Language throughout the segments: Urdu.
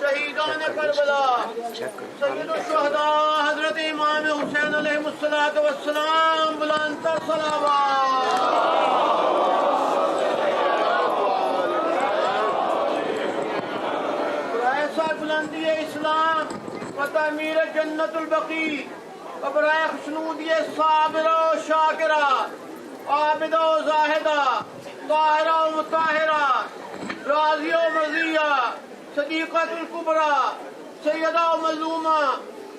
شہیدان کربلا سید الشہداء حضرت امام حسین علیہ السلام بلند تر صلوات. برائے بلندی اسلام و تعمیر جنت البقیع و برائے خشنودی صابرہ و شاکرہ عابدہ و زاہدہ طاہرہ و مطہرہ راضیہ و مرضیہ صدیقۃ الکبریٰ سیدہ و مظلومہ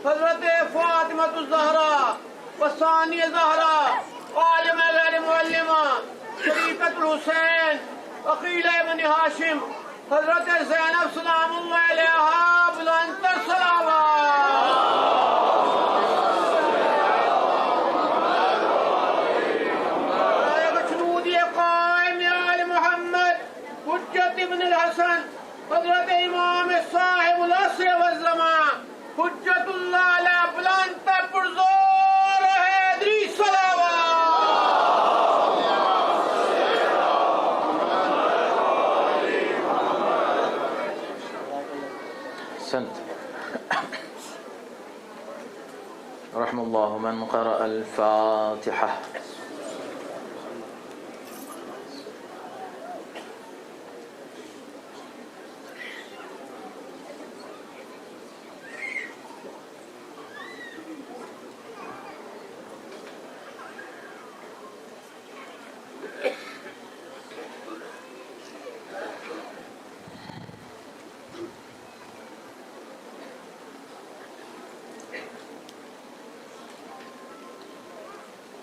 حضرت فاطمہ الزہرا و ثانی زہرا عالمہ غیر معلمہ شریکۃ الحسین عقیل ابن ہاشم حضرت زینب سلام اللہ علیہا بلند تر صلوات. بشنودی قائم آل محمد حجت ابن الحسن حضرت امام صاحب العصر والزمان حجت اللہ علیہ بلند تر پرزور حیدری صلوات. رحم الله من قرأ الفاتحة.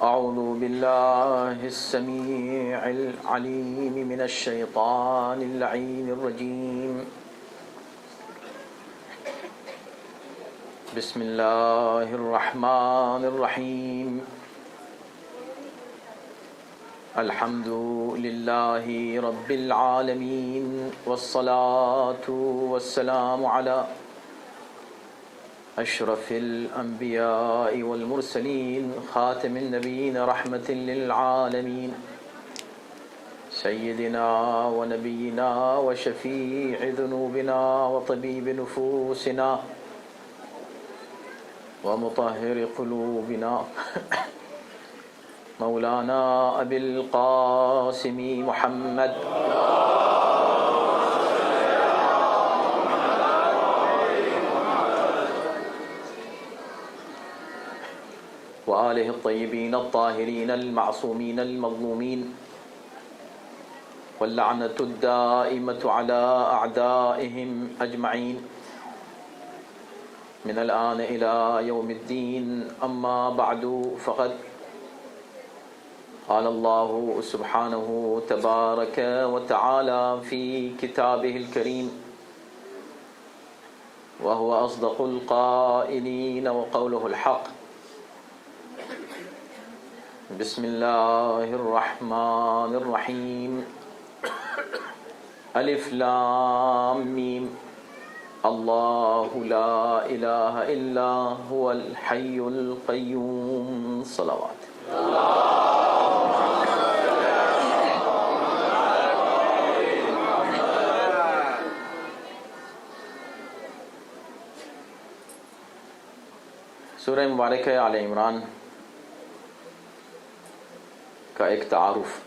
أعوذ بالله السميع العليم من الشيطان اللعين الرجيم. بسم الله الرحمن الرحيم. الحمد لله رب العالمين والصلاة والسلام على أشرف الأنبياء والمرسلين خاتم النبيين رحمة للعالمين سيدنا ونبينا وشفيع ذنوبنا وطبيب نفوسنا ومطهر قلوبنا مولانا أبي القاسم محمد وآله الطيبين الطاهرين المعصومين المظلومين واللعنة الدائمة على أعدائهم أجمعين من الآن إلى يوم الدين. أما بعد فقد قال الله سبحانه تبارك وتعالى في كتابه الكريم وهو أصدق القائلين وقوله الحق. بسم الله الرحمن الرحيم. الف لام ميم. الله لا إله إلا هو الحي القيوم. صلوات. سورہ مبارکہ آل عمران کا ایک تعارف،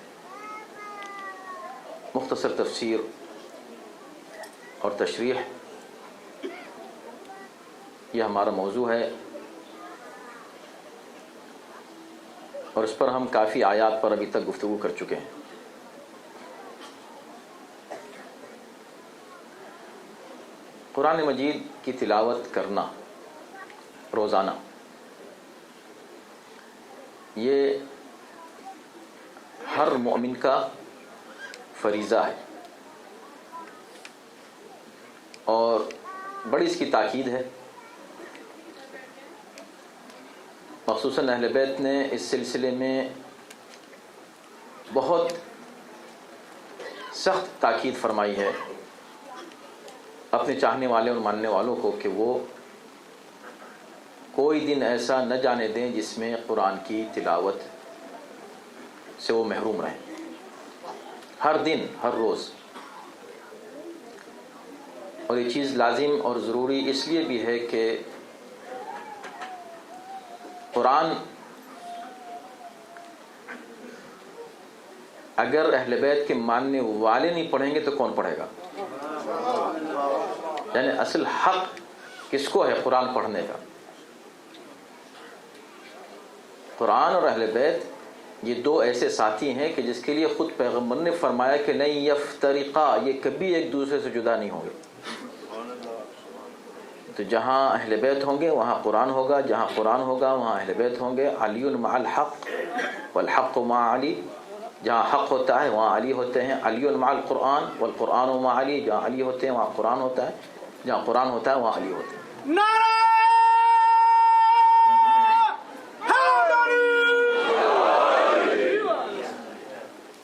مختصر تفسیر اور تشریح، یہ ہمارا موضوع ہے، اور اس پر ہم کافی آیات پر ابھی تک گفتگو کر چکے ہیں. قرآن مجید کی تلاوت کرنا روزانہ یہ ہر مومن کا فریضہ ہے، اور بڑی اس کی تاکید ہے. مخصوصاً اہل بیت نے اس سلسلے میں بہت سخت تاکید فرمائی ہے اپنے چاہنے والے اور ماننے والوں کو کہ وہ کوئی دن ایسا نہ جانے دیں جس میں قرآن کی تلاوت سے وہ محروم رہیں. ہر دن، ہر روز. اور یہ چیز لازم اور ضروری اس لیے بھی ہے کہ قرآن اگر اہل بیت کے ماننے والے نہیں پڑھیں گے تو کون پڑھے گا؟ یعنی اصل حق کس کو ہے قرآن پڑھنے کا؟ قرآن اور اہل بیت یہ دو ایسے ساتھی ہیں کہ جس کے لیے خود پیغمبر نے فرمایا کہ نہیں یفترقا، یہ کبھی ایک دوسرے سے جدا نہیں ہوں گے۔ تو جہاں اہل بیت ہوں گے وہاں قرآن ہوگا، جہاں قرآن ہوگا وہاں اہل بیت ہوں گے۔ علی مع الحق والحق مع علی، جہاں حق ہوتا ہے وہاں علی ہوتے ہیں۔ علی مع القرآن والقرآن مع علی، جہاں علی ہوتے ہیں وہاں قرآن ہوتا ہے، جہاں قرآن ہوتا ہے وہاں علی ہوتے ہیں۔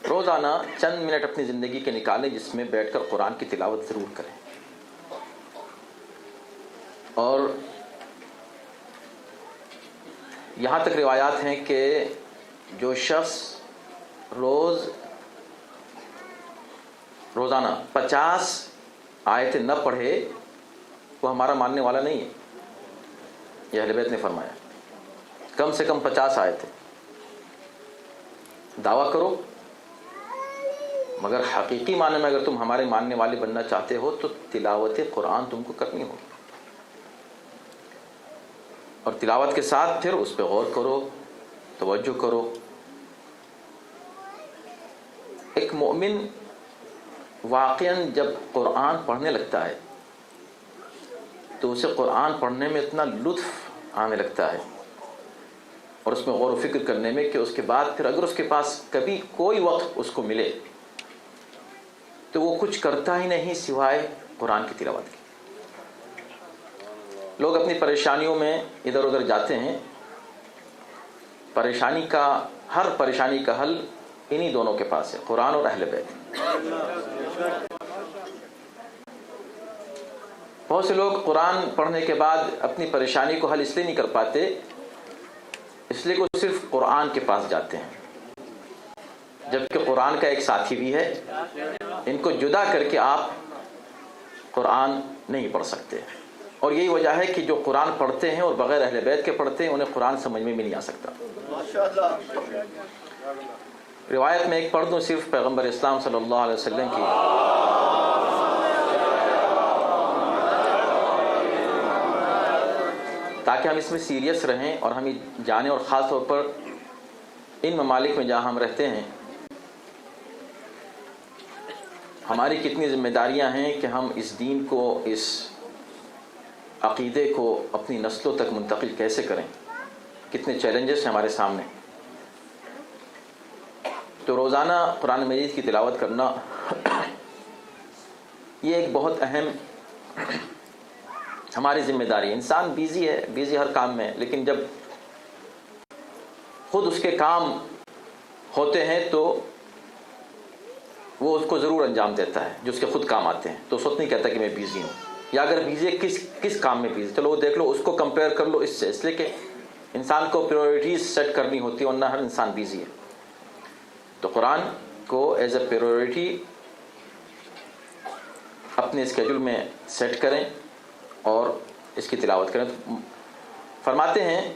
روزانہ چند منٹ اپنی زندگی کے نکالیں جس میں بیٹھ کر قرآن کی تلاوت ضرور کریں، اور یہاں تک روایات ہیں کہ جو شخص روزانہ 50 آیتیں نہ پڑھے وہ ہمارا ماننے والا نہیں ہے، یہ اہل بیت نے فرمایا۔ کم سے کم 50 آیتیں دعویٰ کرو، مگر حقیقی معنی میں اگر تم ہمارے ماننے والے بننا چاہتے ہو تو تلاوت قرآن تم کو کرنی ہوگی، اور تلاوت کے ساتھ پھر اس پہ غور کرو، توجہ کرو۔ ایک مومن واقعاً جب قرآن پڑھنے لگتا ہے تو اسے قرآن پڑھنے میں اتنا لطف آنے لگتا ہے اور اس میں غور و فکر کرنے میں کہ اس کے بعد پھر اگر اس کے پاس کبھی کوئی وقت اس کو ملے تو وہ کچھ کرتا ہی نہیں سوائے قرآن کی تلاوت کی۔ لوگ اپنی پریشانیوں میں ادھر ادھر جاتے ہیں، ہر پریشانی کا حل انہی دونوں کے پاس ہے، قرآن اور اہل بیت۔ بہت سے لوگ قرآن پڑھنے کے بعد اپنی پریشانی کو حل اس لیے نہیں کر پاتے، اس لیے کہ وہ صرف قرآن کے پاس جاتے ہیں، جبکہ قرآن کا ایک ساتھی بھی ہے، ان کو جدا کر کے آپ قرآن نہیں پڑھ سکتے۔ اور یہی وجہ ہے کہ جو قرآن پڑھتے ہیں اور بغیر اہل بیت کے پڑھتے ہیں انہیں قرآن سمجھ میں بھی نہیں آ سکتا۔ روایت میں ایک پڑھ دوں صرف پیغمبر اسلام صلی اللہ علیہ وسلم کی، تاکہ ہم اس میں سیریس رہیں اور ہمیں جانیں، اور خاص طور پر ان ممالک میں جہاں ہم رہتے ہیں ہماری کتنی ذمہ داریاں ہیں کہ ہم اس دین کو، اس عقیدے کو اپنی نسلوں تک منتقل کیسے کریں، کتنے چیلنجز ہیں ہمارے سامنے۔ تو روزانہ قرآن مجید کی تلاوت کرنا یہ ایک بہت اہم ہماری ذمہ داری ہے۔ انسان بیزی ہر کام میں، لیکن جب خود اس کے کام ہوتے ہیں تو وہ اس کو ضرور انجام دیتا ہے جو اس کے خود کام آتے ہیں، تو اس وقت نہیں کہتا کہ میں بیزی ہوں، یا اگر بیزی ہے کس کام میں بیزی، چلو وہ دیکھ لو، اس کو کمپیئر کر لو اس سے، اس لیے کہ انسان کو پریورٹیز سیٹ کرنی ہوتی ہے، ورنہ ہر انسان بیزی ہے۔ تو قرآن کو ایز اے پریورٹی اپنے اسکیجول میں سیٹ کریں اور اس کی تلاوت کریں۔ فرماتے ہیں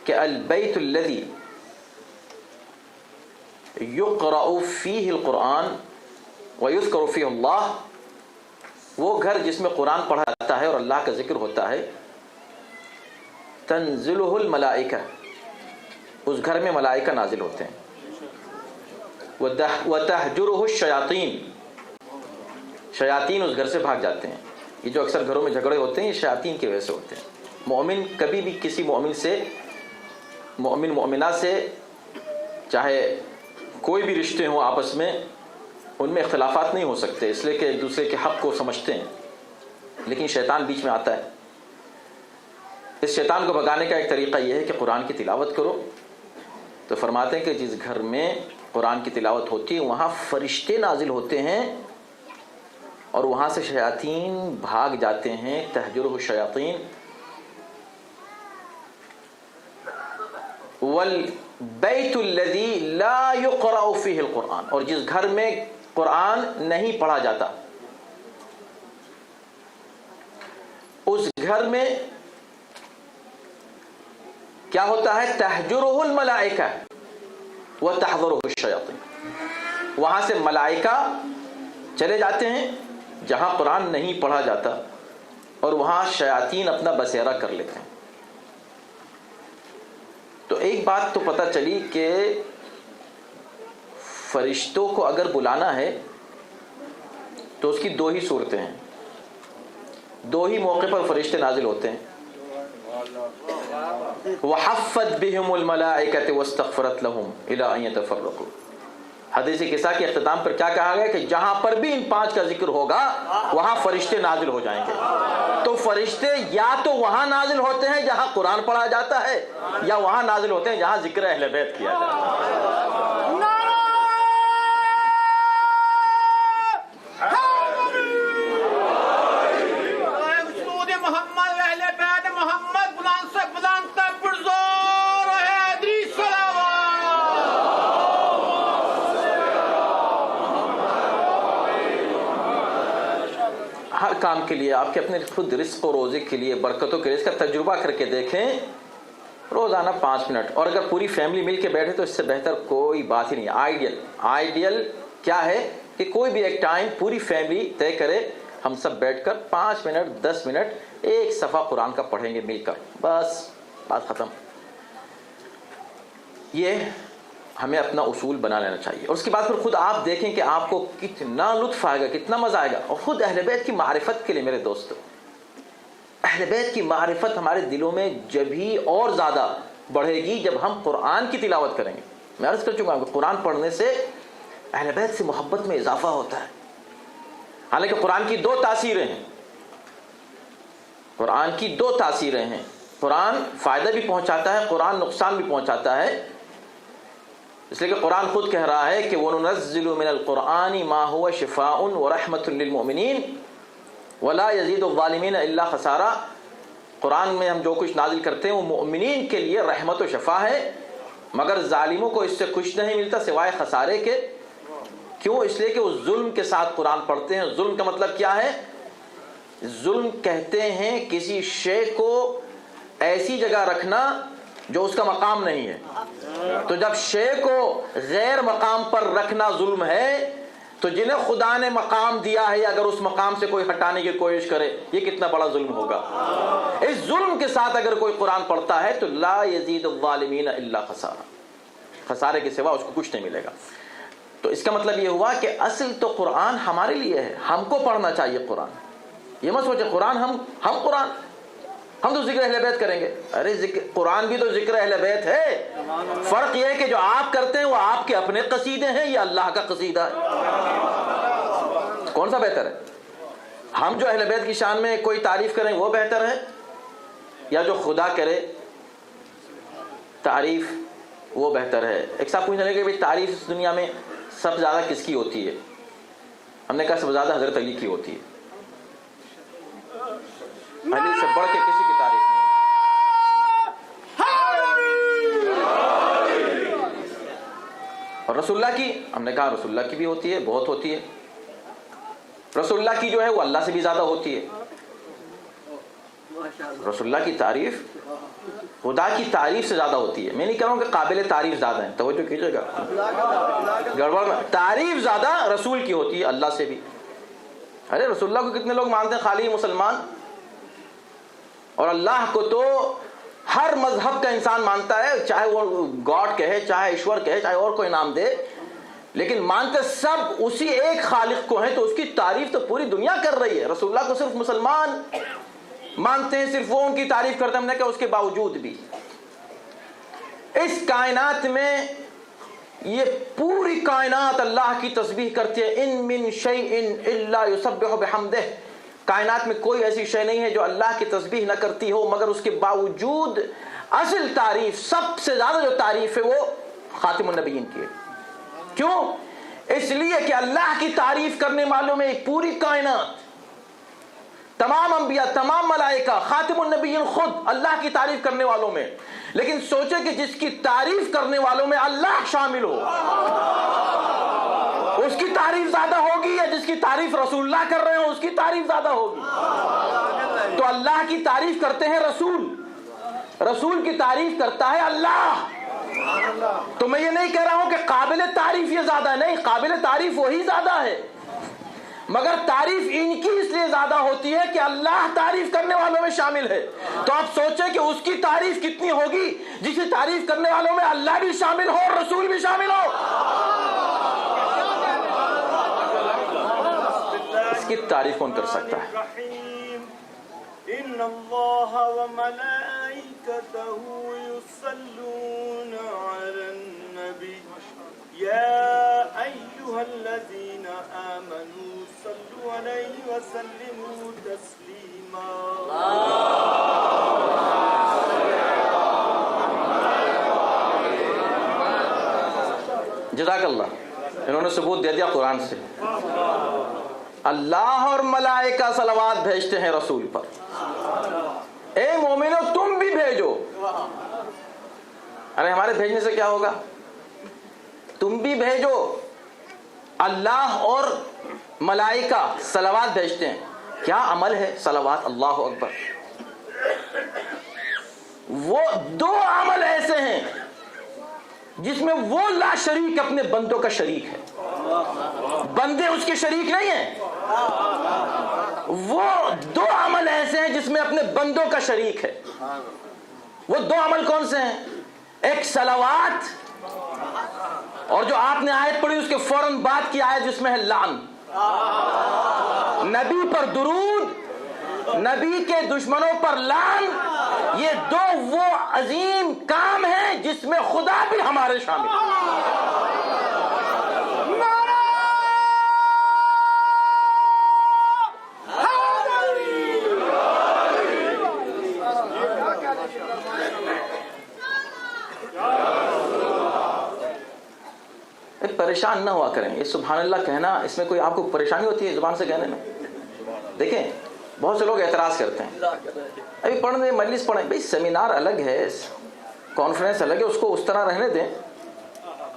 کہ البیت الذی یقرأ فیہ القرآن ویذکر فیہ اللہ، وہ گھر جس میں قرآن پڑھا جاتا ہے اور اللہ کا ذکر ہوتا ہے، تنزلہ الملائکہ، اس گھر میں ملائکہ نازل ہوتے ہیں، وتہجرہ الشیاطین، شیاطین اس گھر سے بھاگ جاتے ہیں۔ یہ جو اکثر گھروں میں جھگڑے ہوتے ہیں یہ شیاطین کی وجہ سے ہوتے ہیں۔ مومن کبھی بھی کسی مومنہ سے چاہے کوئی بھی رشتے ہوں آپس میں، ان میں اختلافات نہیں ہو سکتے، اس لیے کہ ایک دوسرے کے حق کو سمجھتے ہیں، لیکن شیطان بیچ میں آتا ہے۔ اس شیطان کو بھگانے کا ایک طریقہ یہ ہے کہ قرآن کی تلاوت کرو۔ تو فرماتے ہیں کہ جس گھر میں قرآن کی تلاوت ہوتی ہے وہاں فرشتے نازل ہوتے ہیں اور وہاں سے شیاطین بھاگ جاتے ہیں، تہجرہ الشیاطین۔ والبیت الذی لا یقرأ فیہ القرآن، اور جس گھر میں قرآن نہیں پڑھا جاتا، گھر میں کیا ہوتا ہے؟ تحجرہ الملائکہ وتحضرہ الشیاطین، وہاں سے ملائکہ چلے جاتے ہیں جہاں قرآن نہیں پڑھا جاتا، اور وہاں شیاطین اپنا بسیرا کر لیتے ہیں۔ تو ایک بات تو پتہ چلی کہ فرشتوں کو اگر بلانا ہے تو اس کی دو ہی صورتیں ہیں، دو ہی موقع پر فرشتے نازل ہوتے ہیں۔ وَحَفَّتْ بِهِمُ الْمَلَائِكَةُ وَاسْتَغْفَرَتْ لَهُمْ إِلَىٰ أَن يَتَفَرَّقُوا۔ حدیث قصہ کے اختتام پر کیا کہا گیا کہ جہاں پر بھی ان 5 کا ذکر ہوگا وہاں فرشتے نازل ہو جائیں گے۔ تو فرشتے یا تو وہاں نازل ہوتے ہیں جہاں قرآن پڑھا جاتا ہے، یا وہاں نازل ہوتے ہیں جہاں ذکر اہل بیت کیا جاتا ہے۔ ہر کام کے لیے آپ کے اپنے خود رزق و روزی کے لیے، برکتوں کے لیے اس کا تجربہ کر کے دیکھیں، روزانہ 5 منٹ، اور اگر پوری فیملی مل کے بیٹھے تو اس سے بہتر کوئی بات ہی نہیں ہے۔ آئیڈیل کیا ہے کہ کوئی بھی ایک ٹائم پوری فیملی طے کرے، ہم سب بیٹھ کر 5 منٹ 10 منٹ ایک صفحہ قرآن کا پڑھیں گے مل کر، بس بات ختم۔ یہ ہمیں اپنا اصول بنا لینا چاہیے، اور اس کے بعد پھر خود آپ دیکھیں کہ آپ کو کتنا لطف آئے گا، کتنا مزہ آئے گا۔ اور خود اہل بیت کی معرفت کے لیے میرے دوستو، اہل بیت کی معرفت ہمارے دلوں میں جب ہی اور زیادہ بڑھے گی جب ہم قرآن کی تلاوت کریں گے۔ میں عرض کر چکا ہوں کہ قرآن پڑھنے سے اہل بیت سے محبت میں اضافہ ہوتا ہے۔ حالانکہ قرآن کی 2 تاثیریں ہیں، قرآن کی 2 تاثیریں ہیں۔ قرآن فائدہ بھی پہنچاتا ہے، قرآن نقصان بھی پہنچاتا ہے، اس لیے کہ قرآن خود کہہ رہا ہے کہ وَنُنَزِّلُ مِنَ الْقُرْآنِ مَا هُوَ شِفَاءٌ وَرَحْمَةٌ لِّلْمُؤْمِنِينَ وَلَا يَزِيدُ الظَّالِمِينَ إِلَّا خَسَارًا۔ قرآن میں ہم جو کچھ نازل کرتے ہیں وہ مؤمنین کے لیے رحمت و شفا ہے، مگر ظالموں کو اس سے کچھ نہیں ملتا سوائے خسارے کے۔ کیوں؟ اس لیے کہ وہ ظلم کے ساتھ قرآن پڑھتے ہیں۔ ظلم کا مطلب کیا ہے؟ ظلم کہتے ہیں کسی شے کو ایسی جگہ رکھنا جو اس کا مقام نہیں ہے۔ تو جب شے کو غیر مقام پر رکھنا ظلم ہے، تو جنہیں خدا نے مقام دیا ہے اگر اس مقام سے کوئی ہٹانے کی کوشش کرے، یہ کتنا بڑا ظلم ہوگا۔ اس ظلم کے ساتھ اگر کوئی قرآن پڑھتا ہے تو لا یزید الظالمین الا خسارا، خسارے کے سوا اس کو کچھ نہیں ملے گا۔ تو اس کا مطلب یہ ہوا کہ اصل تو قرآن ہمارے لیے ہے، ہم کو پڑھنا چاہیے قرآن۔ یہ مت سوچے قرآن ہم قرآن ہم تو ذکر اہل بیت کریں گے۔ ارے قرآن بھی تو ذکر اہل بیت ہے، فرق یہ ہے کہ جو آپ کرتے ہیں وہ آپ کے اپنے قصیدے ہیں یا اللہ کا قصیدہ ہے۔ کون سا بہتر ہے؟ ہم جو اہل بیت کی شان میں کوئی تعریف کریں وہ بہتر ہے، یا جو خدا کرے تعریف وہ بہتر ہے؟ ایک صاحب پوچھنے لگے کہ تعریف اس دنیا میں سب سے زیادہ کس کی ہوتی ہے؟ ہم نے کہا سب سے زیادہ حضرت علی کی ہوتی ہے، علی سے بڑھ کے کسی کی تعریف نہیں۔ اور رسول اللہ کی، ہم نے کہا رسول اللہ کی بھی ہوتی ہے، بہت ہوتی ہے۔ رسول اللہ کی جو ہے وہ اللہ سے بھی زیادہ ہوتی ہے۔ رسول اللہ کی تعریف خدا کی تعریف سے زیادہ ہوتی ہے۔ میں نہیں کہہ رہا ہوں کہ قابل تعریف زیادہ ہیں، توجہ کیجئے گا، گڑبڑ میں تعریف زیادہ رسول کی ہوتی ہے اللہ سے بھی۔ ارے رسول اللہ کو کتنے لوگ مانتے ہیں خالی مسلمان، اور اللہ کو تو ہر مذہب کا انسان مانتا ہے، چاہے وہ گاڈ کہے، چاہے ایشور کہے، چاہے اور کوئی نام دے، لیکن مانتے سب اسی ایک خالق کو ہیں، تو اس کی تعریف تو پوری دنیا کر رہی ہے۔ رسول اللہ کو صرف مسلمان مانتے ہیں، صرف وہ ان کی تعریف کرتے ہیں۔ ہم نے کہا اس کے باوجود بھی اس کائنات میں یہ پوری کائنات اللہ کی تسبیح کرتی ہے۔ ان من شیء الا یسبح بحمدہ، کائنات میں کوئی ایسی شے نہیں ہے جو اللہ کی تسبیح نہ کرتی ہو، مگر اس کے باوجود اصل تعریف، سب سے زیادہ جو تعریف ہے وہ خاتم النبیین کی ہے۔ کیوں؟ اس لیے کہ اللہ کی تعریف کرنے والوں میں پوری کائنات، تمام انبیاء، تمام ملائکہ، خاتم النبیین خود اللہ کی تعریف کرنے والوں میں، لیکن سوچے کہ جس کی تعریف کرنے والوں میں اللہ شامل ہو، اس کی تعریف زیادہ ہوگی، یا جس کی تعریف رسول اللہ کر رہے ہو اس کی تعریف زیادہ ہوگی؟ تو اللہ کی تعریف کرتے ہیں رسول، رسول کی تعریف کرتا ہے اللہ. تو میں یہ نہیں کہہ رہا ہوں کہ قابل تعریف یہ زیادہ ہے، نہیں، قابل تعریف وہی زیادہ ہے، مگر تعریف ان کی اس لیے زیادہ ہوتی ہے کہ اللہ تعریف کرنے والوں میں شامل ہے. تو آپ سوچیں کہ اس کی تعریف کتنی ہوگی جس کی تعریف کرنے والوں میں اللہ بھی شامل ہو اور رسول بھی شامل ہو. اس کی تعریف کون کر سکتا ہے؟ ان اللہ وملائکتہ یصلون علی النبی یا ایھا الذین آمنوا صلوا علیہ وسلموا تسلیما. جزاک اللہ، انہوں نے ثبوت دے دیا قرآن سے. اللہ اور ملائکہ صلوات بھیجتے ہیں رسول پر. اے مومنو تم بھی بھیجو. ارے ہمارے بھیجنے سے کیا ہوگا؟ تم بھی بھیجو. اللہ اور ملائکہ صلوات بھیجتے ہیں. کیا عمل ہے صلوات؟ اللہ اکبر. وہ دو عمل ایسے ہیں جس میں وہ لا شریک اپنے بندوں کا شریک ہے، بندے اس کے شریک نہیں ہیں. وہ دو عمل ایسے ہیں جس میں اپنے بندوں کا شریک ہے. وہ دو عمل کون سے ہیں؟ ایک صلوات، اور جو آپ نے آیت پڑھی اس کے فوراً بعد کی آیت جس میں ہے لعن. نبی پر درود، نبی کے دشمنوں پر لعن. یہ دو وہ عظیم کام ہیں جس میں خدا بھی ہمارے شامل ہے. پریشان نہ ہوا کریں. یہ سبحان اللہ کہنا، اس میں کوئی آپ کو پریشانی ہوتی ہے زبان سے کہنے میں؟ دیکھیں بہت سے لوگ اعتراض کرتے ہیں، ابھی پڑھنے مجلس پڑھیں. بھائی سیمینار الگ ہے، کانفرنس الگ ہے، اس کو اس طرح رہنے دیں.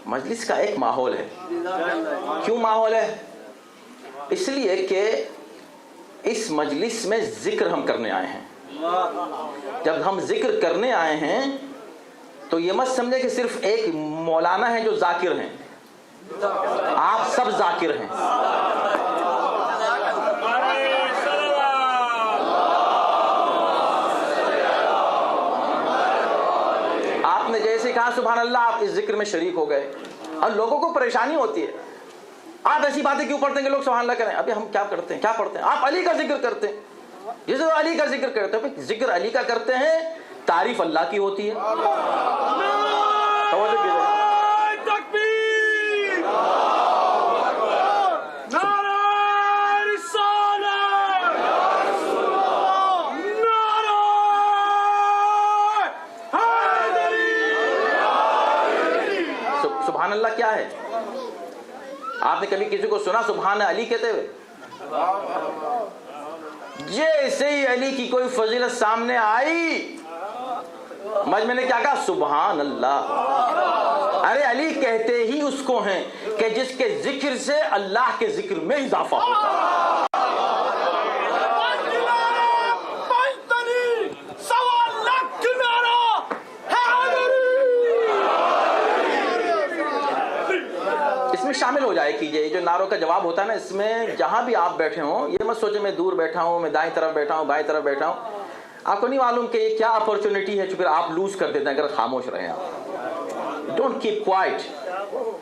مجلس کا ایک ماحول ہے. کیوں ماحول ہے؟ اس لیے کہ اس مجلس میں ذکر ہم کرنے آئے ہیں. جب ہم ذکر کرنے آئے ہیں تو یہ مت سمجھے کہ صرف ایک مولانا ہے جو ذاکر ہیں. آپ سب ذاکر ہیں. آپ نے جیسے کہا سبحان اللہ، آپ اس ذکر میں شریک ہو گئے. اور لوگوں کو پریشانی ہوتی ہے، آپ ایسی باتیں کیوں پڑھتے ہیں کہ لوگ سبحان اللہ کریں؟ ابھی ہم کیا کرتے ہیں؟ کیا پڑھتے ہیں؟ آپ علی کا ذکر کرتے ہیں. جیسے علی کا ذکر کرتے ہیں، ذکر علی کا کرتے ہیں، تعریف اللہ کی ہوتی ہے. سبحان اللہ کیا ہے؟ آپ نے کبھی کسی کو سنا سبحان علی کہتے ہوئے؟ جیسے ہی علی کی کوئی فضیلت سامنے آئی، مجمع نے کیا کہا؟ سبحان اللہ. ارے علی کہتے ہی اس کو ہیں کہ جس کے ذکر سے اللہ کے ذکر میں اضافہ ہوتا ہے. اس میں شامل ہو جائے کیجئے. جو نعروں کا جواب ہوتا ہے نا، اس میں جہاں بھی آپ بیٹھے ہوں یہ مت سوچے میں دور بیٹھا ہوں، میں دائیں طرف بیٹھا ہوں، بائیں طرف بیٹھا ہوں. آپ کو نہیں معلوم کہ یہ کیا اپرچونٹی ہے جو پھر آپ لوز کر دیتے ہیں اگر خاموش رہیں. آپ don't keep quiet,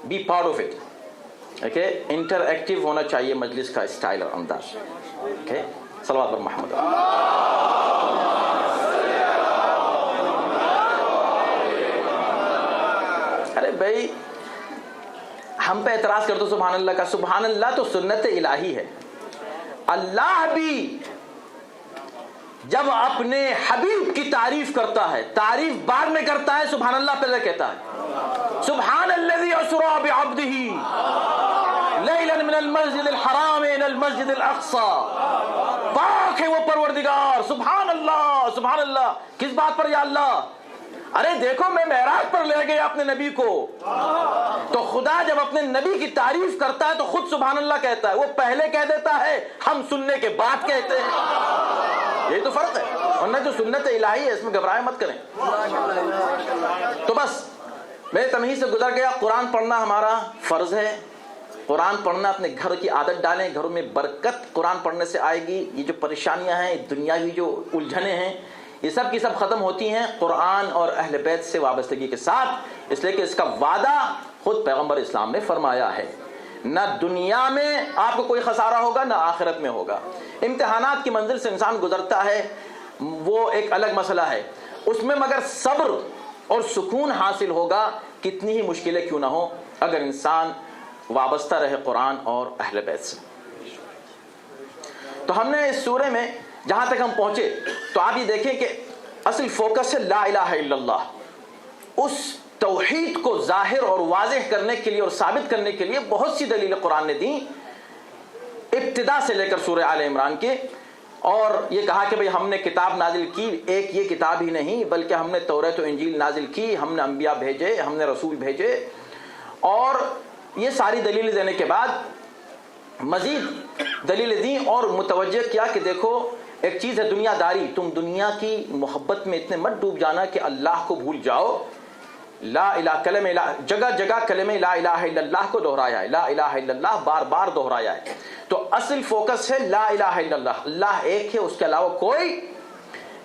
be part of it. Okay, interactive ہونا چاہیے مجلس کا اسٹائل اور انداز. اوکے، صلوات پر محمد. ارے بھائی ہم پہ اعتراض کر دو سبحان اللہ کا. سبحان اللہ تو سنت الہی ہے. اللہ بھی جب اپنے حبیب کی تعریف کرتا ہے، تعریف بعد میں کرتا ہے، سبحان اللہ پہلے کہتا ہے. سبحان الذی اسری بعبدہ لیلا من المسجد الحرام الى المسجد الاقصى. پاک ہے وہ پروردگار. سبحان اللہ، سبحان اللہ. کس بات پر یا اللہ؟ ارے دیکھو میں معراج پر لے گیا اپنے نبی کو. تو خدا جب اپنے نبی کی تعریف کرتا ہے تو خود سبحان اللہ کہتا ہے. وہ پہلے کہہ دیتا ہے، ہم سننے کے بعد کہتے ہیں. یہی تو فرق ہے، ورنہ جو سنت الہی ہے اس میں گھبرائے مت کریں۔ تو بس میرے تمہید سے گزر گیا، قرآن پڑھنا ہمارا فرض ہے، قرآن پڑھنا اپنے گھر کی عادت ڈالیں، گھروں میں برکت قرآن پڑھنے سے آئے گی۔ یہ جو پریشانیاں ہیں، دنیاوی جو الجھنیں ہیں، یہ سب کی سب ختم ہوتی ہیں قرآن اور اہل بیت سے وابستگی کے ساتھ، اس لیے کہ اس کا وعدہ خود پیغمبر اسلام نے فرمایا ہے، نہ دنیا میں آپ کو کوئی خسارہ ہوگا نہ آخرت میں ہوگا۔ امتحانات کی منزل سے انسان گزرتا ہے، وہ ایک الگ مسئلہ ہے، اس میں مگر صبر اور سکون حاصل ہوگا، کتنی ہی مشکلیں کیوں نہ ہوں، اگر انسان وابستہ رہے قرآن اور اہل بیت سے۔ تو ہم نے اس سورے میں جہاں تک ہم پہنچے تو آپ یہ دیکھیں کہ اصل فوکس ہے لا الہ الا اللہ، اس توحید کو ظاہر اور واضح کرنے کے لیے اور ثابت کرنے کے لیے بہت سی دلیلیں قرآن نے دیں، ابتدا سے لے کر سورہ آل عمران کے، اور یہ کہا کہ بھئی ہم نے کتاب نازل کی، ایک یہ کتاب ہی نہیں بلکہ ہم نے توریت و انجیل نازل کی، ہم نے انبیاء بھیجے، ہم نے رسول بھیجے، اور یہ ساری دلیل دینے کے بعد مزید دلیل دیں اور متوجہ کیا کہ دیکھو ایک چیز ہے دنیا داری، تم دنیا کی محبت میں اتنے مت ڈوب جانا کہ اللہ کو بھول جاؤ۔ لا الہ کلمہ جگہ جگہ کلمہ لا الہ الا اللہ کو دہرایا ہے، لا الہ الا اللہ بار بار دہرایا ہے، تو اصل فوکس ہے لا الہ الا اللہ، اللہ ایک ہے، اس کے علاوہ کوئی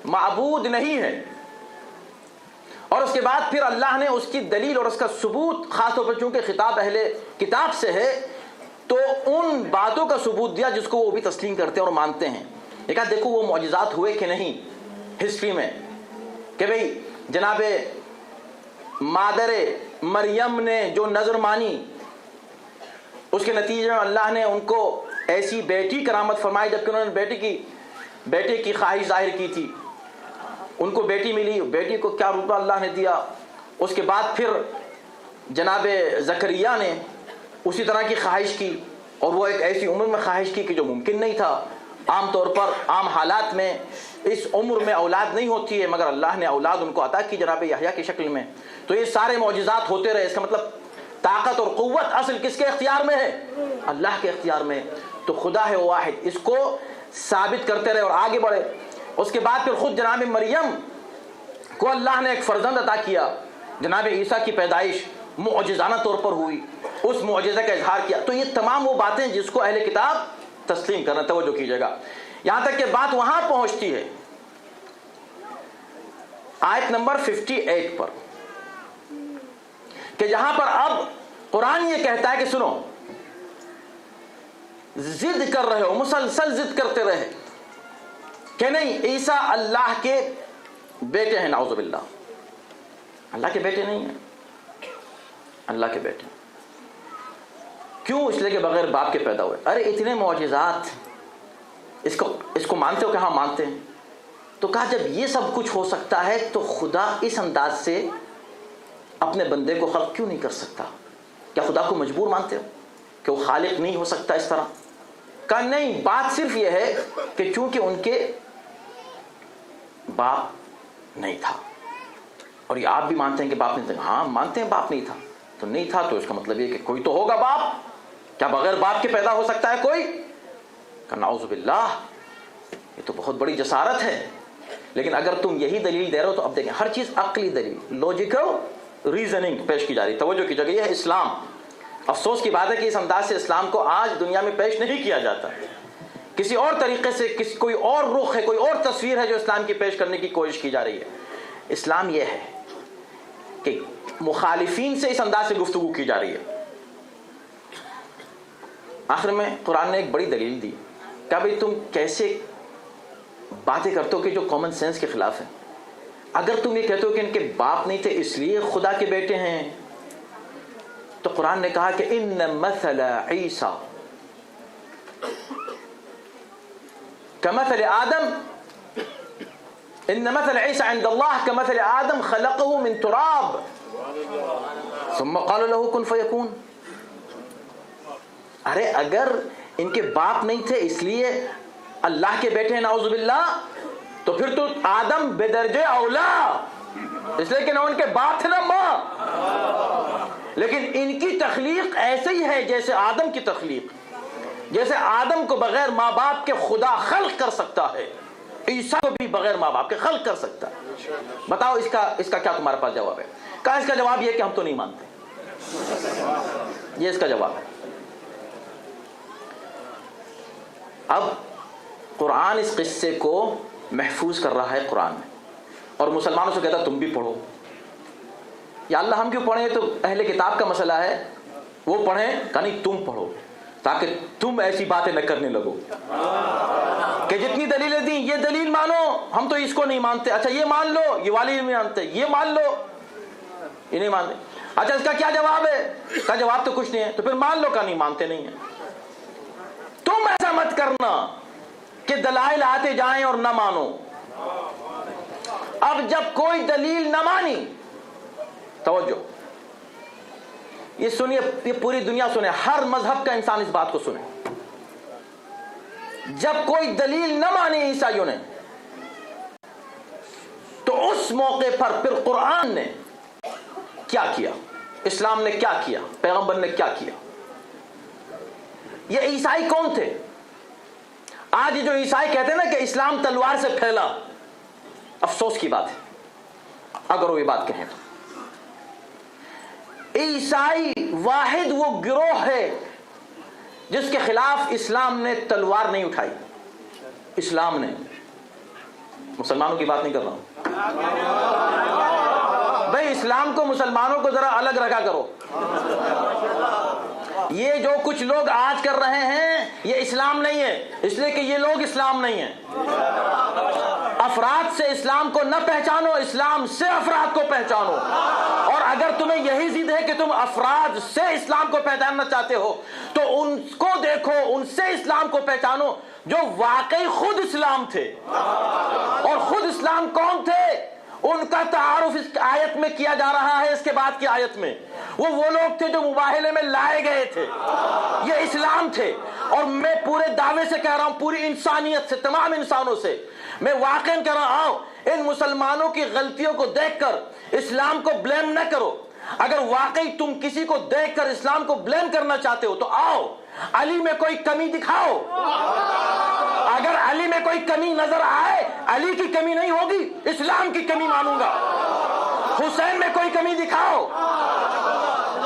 معبود نہیں ہے۔ اور اس کے بعد پھر اللہ نے اس کی دلیل اور اس کا ثبوت، خاص طور پر چونکہ خطاب اہل کتاب سے ہے تو ان باتوں کا ثبوت دیا جس کو وہ بھی تسلیم کرتے ہیں اور مانتے ہیں۔ یہ کہا دیکھو وہ معجزات ہوئے کہ نہیں ہسٹری میں، کہ بھئی جناب مادر مریم نے جو نظر مانی اس کے نتیجے میں اللہ نے ان کو ایسی بیٹی کرامت فرمائی، جبکہ انہوں نے بیٹے کی خواہش ظاہر کی تھی، ان کو بیٹی ملی، بیٹی کو کیا رتبہ اللہ نے دیا۔ اس کے بعد پھر جناب زکریا نے اسی طرح کی خواہش کی، اور وہ ایک ایسی عمر میں خواہش کی کہ جو ممکن نہیں تھا، عام طور پر عام حالات میں اس عمر میں اولاد نہیں ہوتی ہے، مگر اللہ نے اولاد ان کو عطا کی جناب یحییٰ کی شکل میں۔ تو یہ سارے معجزات ہوتے رہے، اس کا مطلب طاقت اور قوت اصل کس کے اختیار میں ہے؟ اللہ کے اختیار میں۔ تو خدا ہے واحد، اس کو ثابت کرتے رہے اور آگے بڑھے۔ اس کے بعد پھر خود جناب مریم کو اللہ نے ایک فرزند عطا کیا، جناب عیسیٰ کی پیدائش معجزانہ طور پر ہوئی، اس معجزے کا اظہار کیا۔ تو یہ تمام وہ باتیں جس کو اہل کتاب تسلیم کرنا، توجہ کیجیے گا، یہاں تک کہ بات وہاں پہنچتی ہے آیت نمبر 58 پر، کہ جہاں پر اب قرآن یہ کہتا ہے کہ سنو، ضد کر رہے ہو، مسلسل ضد کرتے رہے کہ نہیں عیسیٰ اللہ کے بیٹے ہیں، نعوذ باللہ، اللہ کے بیٹے نہیں ہیں، اللہ کے بیٹے کیوں؟ اس لیے کہ بغیر باپ کے پیدا ہوئے۔ ارے اتنے معجزات، اس کو مانتے ہو کہ ہاں مانتے ہیں؟ تو کہا جب یہ سب کچھ ہو سکتا ہے تو خدا اس انداز سے اپنے بندے کو خلق کیوں نہیں کر سکتا؟ کیا خدا کو مجبور مانتے ہو کہ وہ خالق نہیں ہو سکتا اس طرح؟ کہا نہیں، بات صرف یہ ہے کہ چونکہ ان کے باپ نہیں تھا، اور یہ آپ بھی مانتے ہیں کہ باپ نہیں تھا، ہاں مانتے ہیں باپ نہیں تھا، تو نہیں تھا تو اس کا مطلب یہ کہ کوئی تو ہوگا باپ، کیا بغیر باپ کے پیدا ہو سکتا ہے کوئی؟ کہ نعوذ باللہ، یہ تو بہت بڑی جسارت ہے۔ لیکن اگر تم یہی دلیل دے رہے ہو تو اب دیکھیں ہر چیز عقلی دلیل، لوجیکل ریزننگ پیش کی جا رہی، توجہ کی جگہ یہ ہے اسلام۔ افسوس کی بات ہے کہ اس انداز سے اسلام کو آج دنیا میں پیش نہیں کیا جاتا، کسی اور طریقے سے کوئی اور رخ ہے، کوئی اور تصویر ہے جو اسلام کی پیش کرنے کی کوشش کی جا رہی ہے۔ اسلام یہ ہے کہ مخالفین سے اس انداز سے گفتگو کی جا رہی ہے۔ آخر میں قرآن نے ایک بڑی دلیل دی کہ بھئی تم کیسے باتیں کرتے ہو کہ جو کامن سینس کے خلاف ہے؟ اگر تم یہ کہتے ہو کہ ان کے باپ نہیں تھے اس لیے خدا کے بیٹے ہیں، تو قرآن نے کہا کہ ان مثل عیسیٰ کمثل آدم، ان مثل عیسیٰ عند اللہ کمثل آدم خلقه من تراب ثم قال له كن فيكون۔ ارے اگر ان کے باپ نہیں تھے اس لیے اللہ کے بیٹے ہیں، نعوذ باللہ، تو پھر تو آدم بے درجے اولا، اس لیے کہ نہ ان کے باپ تھے نہ ماں، لیکن ان کی تخلیق ایسے ہی ہے جیسے آدم کی تخلیق، جیسے آدم کو بغیر ماں باپ کے خدا خلق کر سکتا ہے، عیسیٰ کو بھی بغیر ماں باپ کے خلق کر سکتا ہے. بتاؤ اس کا کیا تمہارے پاس جواب ہے؟ کہا اس کا جواب یہ کہ ہم تو نہیں مانتے. یہ اس کا جواب ہے. اب قرآن اس قصے کو محفوظ کر رہا ہے قرآن میں، اور مسلمانوں سے کہتا تم بھی پڑھو. یا اللہ ہم کیوں پڑھیں؟ تو اہل کتاب کا مسئلہ ہے، وہ پڑھیں کہ نہیں تم پڑھو، تاکہ تم ایسی باتیں نہ کرنے لگو کہ جتنی دلیلیں دیں یہ دلیل مانو، ہم تو اس کو نہیں مانتے، اچھا یہ مان لو، یہ والی نہیں مانتے، یہ مان لو، یہ نہیں مانتے. اچھا اس کا کیا جواب ہے؟ اس کا جواب تو کچھ نہیں ہے، تو پھر مان لو کہ نہیں مانتے نہیں ہیں. تم ایسا مت کرنا کہ دلائل آتے جائیں اور نہ مانو. اب جب کوئی دلیل نہ مانی، توجہ یہ سنیے، یہ پوری دنیا سنے، ہر مذہب کا انسان اس بات کو سنے. جب کوئی دلیل نہ مانی عیسائیوں نے، تو اس موقع پر پھر قرآن نے کیا کیا، اسلام نے کیا کیا، پیغمبر نے کیا کیا. یہ عیسائی کون تھے؟ آج جو عیسائی کہتے ہیں نا کہ اسلام تلوار سے پھیلا، افسوس کی بات ہے اگر وہ یہ بات کہیں تو. عیسائی واحد وہ گروہ ہے جس کے خلاف اسلام نے تلوار نہیں اٹھائی. اسلام نے، مسلمانوں کی بات نہیں کر رہا ہوں بھائی، اسلام کو مسلمانوں کو ذرا الگ رکھا کرو. یہ جو کچھ لوگ آج کر رہے ہیں یہ اسلام نہیں ہے، اس لیے کہ یہ لوگ اسلام نہیں ہیں. افراد سے اسلام کو نہ پہچانو، اسلام سے افراد کو پہچانو. اور اگر تمہیں یہی ضد ہے کہ تم افراد سے اسلام کو پہچاننا چاہتے ہو تو ان کو دیکھو، ان سے اسلام کو پہچانو جو واقعی خود اسلام تھے. اور خود اسلام کون تھے؟ ان کا تعارف اس آیت میں کیا جا رہا ہے. اس کے بعد کی آیت میں وہ لوگ تھے جو مباہلے میں لائے گئے تھے، یہ اسلام تھے. اور میں پورے دعوے سے کہہ رہا ہوں، پوری انسانیت سے، تمام انسانوں سے میں واقعاً کہہ رہا ہوں، ان مسلمانوں کی غلطیوں کو دیکھ کر اسلام کو بلیم نہ کرو. اگر واقعی تم کسی کو دیکھ کر اسلام کو بلیم کرنا چاہتے ہو تو آؤ علی میں کوئی کمی دکھاؤ. اگر علی میں کوئی کمی نظر آئے، علی کی کمی نہیں ہوگی، اسلام کی کمی مانوں گا. حسین میں کوئی کمی دکھاؤ،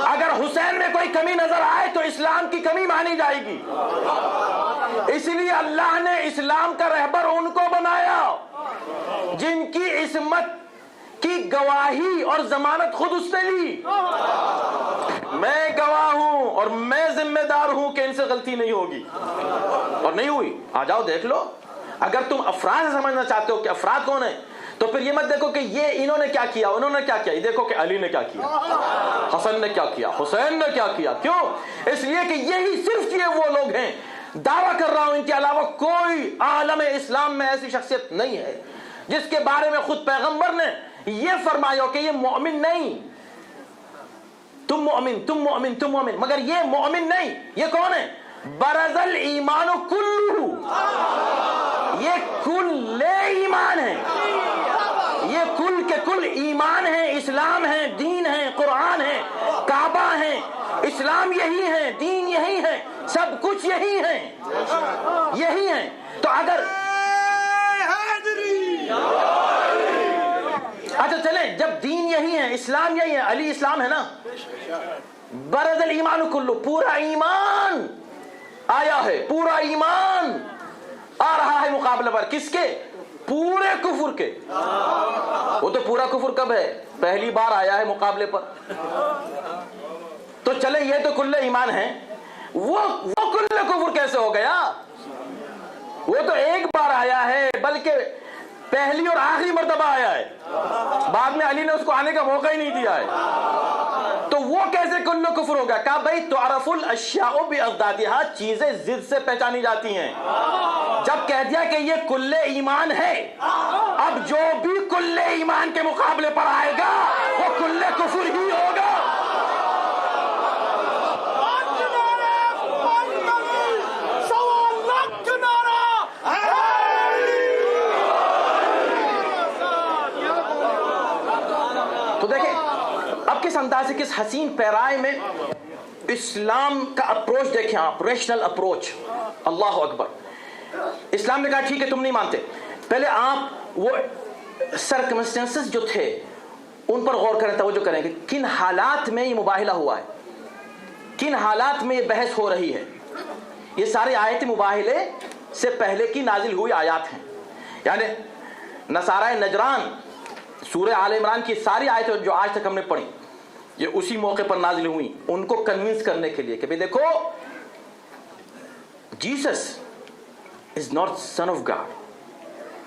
اگر حسین میں کوئی کمی نظر آئے تو اسلام کی کمی مانی جائے گی. اس لیے اللہ نے اسلام کا رہبر ان کو بنایا جن کی عصمت کی گواہی اور ضمانت خود اس نے لی. میں گواہ ہوں اور میں ذمہ دار ہوں کہ ان سے غلطی نہیں ہوگی، اور نہیں ہوئی. آ جاؤ دیکھ لو. اگر تم افراد سے سمجھنا چاہتے ہو کہ افراد کون ہیں تو پھر یہ مت دیکھو کہ یہ انہوں نے کیا کیا، انہوں نے کیا کیا. یہ دیکھو کہ علی نے کیا کیا، حسن نے کیا کیا، حسین نے کیا کیا. کیوں؟ اس لیے کہ یہی صرف یہ وہ لوگ ہیں. دعویٰ کر رہا ہوں ان کے علاوہ کوئی عالم اسلام میں ایسی شخصیت نہیں ہے جس کے بارے میں خود پیغمبر نے یہ فرمایا کہ یہ مومن نہیں. تم مومن، تم مومن، تم مومن، مگر یہ مومن نہیں. یہ کون ہے؟ برز الایمان کلہ، یہ کل ایمان ہے، یہ کل کے کل ایمان ہے، اسلام ہے، دین ہے، قرآن ہے، کعبہ ہے. اسلام یہی ہے، دین یہی ہے، سب کچھ یہی ہے، یہی ہے. تو اگر اچھا چلیں، جب دین یہی ہے، اسلام یہی ہے، علی اسلام ہے نا، برز الایمان کلہ، پورا ایمان آیا ہے، پورا ایمان آ رہا ہے مقابلے پر. کس کے؟ پورے کفر کے. وہ تو پورا کفر کب ہے؟ پہلی بار آیا ہے مقابلے پر. تو چلے یہ تو کل ایمان ہے، وہ کل کفر کیسے ہو گیا؟ وہ تو ایک بار آیا ہے، بلکہ پہلی اور آخری مرتبہ آیا ہے، بعد میں علی نے اس کو آنے کا موقع ہی نہیں دیا ہے. تو وہ کیسے کل کفر ہو گیا؟ کہا بھائی تعرف الاشیاء باضدادھا، چیزیں ضد سے پہچانی جاتی ہیں. جب کہہ دیا کہ یہ کل ایمان ہے، اب جو بھی کل ایمان کے مقابلے پر آئے گا وہ کل کفر ہی ہوگا. تو دیکھیں اب کس انداز سے، کس حسین پیرائے میں اسلام کا اپروچ دیکھیں آپ، ریشنل اپروچ. اللہ اکبر. اسلام نے کہا ٹھیک ہے تم نہیں مانتے، پہلے آپ وہ سرکمسٹنسز جو تھے ان پر غور کریں، توجہ کریں کہ کن حالات میں یہ مباہلہ ہوا ہے، کن حالات میں یہ بحث ہو رہی ہے. یہ ساری آیت مباہلے سے پہلے کی نازل ہوئی آیات ہیں. یعنی نصارہ نجران، سورہ آل عمران کی ساری آیتیں جو آج تک ہم نے پڑھی یہ اسی موقع پر نازل ہوئی، ان کو کنونس کرنے کے لیے کہ بھئی دیکھو Jesus is not son of God.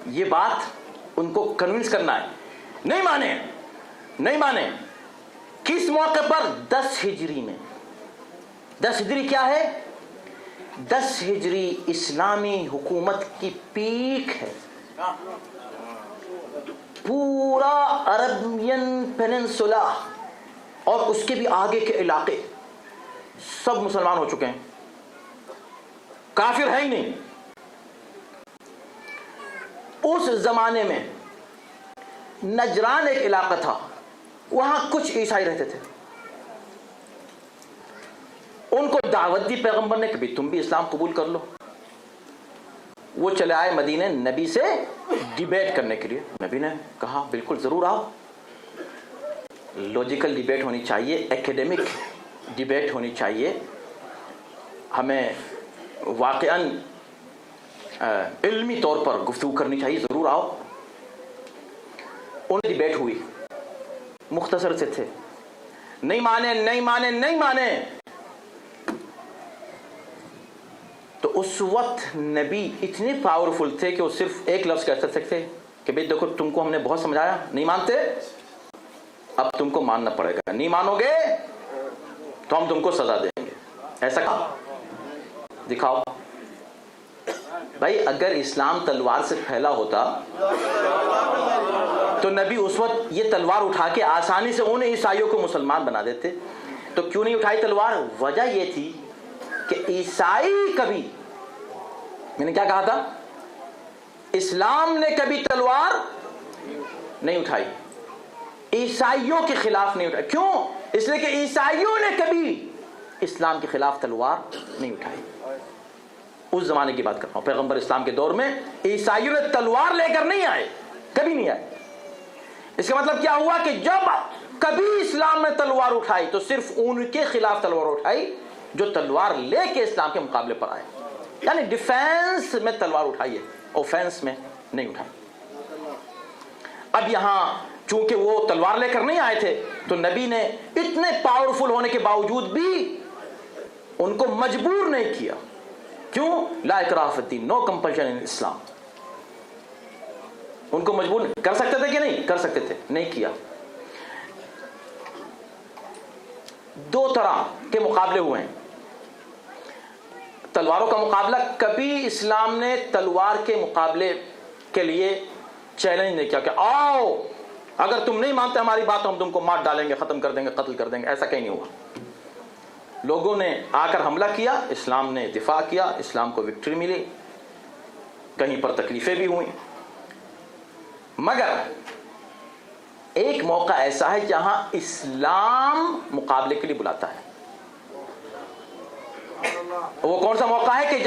یہ بات ان کو کنونس کرنا ہے. نہیں مانے. کس موقع پر؟ 10 ہجری میں. 10 ہجری کیا ہے؟ 10 ہجری اسلامی حکومت کی پیک ہے. پورا عربین پیننسولا اور اس کے بھی آگے کے علاقے سب مسلمان ہو چکے ہیں، کافر ہے ہی نہیں. اس زمانے میں نجران ایک علاقہ تھا، وہاں کچھ عیسائی رہتے تھے. ان کو دعوت دی پیغمبر نے کہ بھی تم بھی اسلام قبول کر لو. وہ چلے آئے مدینے نبی سے ڈیبیٹ کرنے کے لیے. نبی نے کہا بالکل ضرور آؤ. لاجیکل ڈیبیٹ ہونی چاہیے، ایکیڈیمک ڈیبیٹ ہونی چاہیے، ہمیں واقعاً علمی طور پر گفتگو کرنی چاہیے، ضرور آؤ. ان ڈیبیٹ ہوئی، مختصر سے تھے. نہیں مانے. تو اس وقت نبی اتنے پاورفل تھے کہ وہ صرف ایک لفظ کہہ سکتے تھے کہ بھئی دیکھو تم کو ہم نے بہت سمجھایا، نہیں مانتے، اب تم کو ماننا پڑے گا. نہیں مانو گے تو ہم تم کو سزا دیں گے. ایسا کہا دکھاؤ. بھائی اگر اسلام تلوار سے پھیلا ہوتا تو نبی اس وقت یہ تلوار اٹھا کے آسانی سے ان عیسائیوں کو مسلمان بنا دیتے. تو کیوں نہیں اٹھائی تلوار؟ وجہ یہ تھی کہ عیسائی کبھی، میں نے کیا کہا تھا، اسلام نے کبھی تلوار نہیں اٹھائی، عیسائیوں کے خلاف نہیں اٹھائی. کیوں؟ اس لیے کہ عیسائیوں نے کبھی اسلام کے خلاف تلوار نہیں اٹھائی. اس زمانے کی بات کر رہا ہوں، پیغمبر اسلام کے دور میں عیسائیوں نے تلوار لے کر نہیں آئے، کبھی نہیں آئے. اس کا مطلب کیا ہوا کہ جب کبھی اسلام نے تلوار اٹھائی تو صرف ان کے خلاف تلوار اٹھائی جو تلوار لے کے اسلام کے مقابلے پر آئے. یعنی ڈیفینس میں تلوار اٹھائی ہے، اوفینس میں نہیں اٹھائی. اب یہاں چونکہ وہ تلوار لے کر نہیں آئے تھے تو نبی نے اتنے پاورفل ہونے کے باوجود بھی ان کو مجبور نہیں کیا. کیوں؟ لا اکراہ فی الدین، نو کمپلشن ان اسلام. ان کو مجبور کر سکتے تھے کہ نہیں کر سکتے تھے؟ نہیں کیا. 2 طرح کے مقابلے ہوئے ہیں. تلواروں کا مقابلہ کبھی اسلام نے تلوار کے مقابلے کے لیے چیلنج نہیں کیا کہ آؤ اگر تم نہیں مانتے ہماری بات ہم تم کو مار ڈالیں گے، ختم کر دیں گے، قتل کر دیں گے. ایسا کہیں نہیں ہوا. لوگوں نے آ کر حملہ کیا، اسلام نے دفاع کیا، اسلام کو وکٹری ملی، کہیں پر تکلیفیں بھی ہوئیں. مگر ایک موقع ایسا ہے جہاں اسلام مقابلے کے لیے بلاتا ہے. وہ کون سا موقع ہے کہ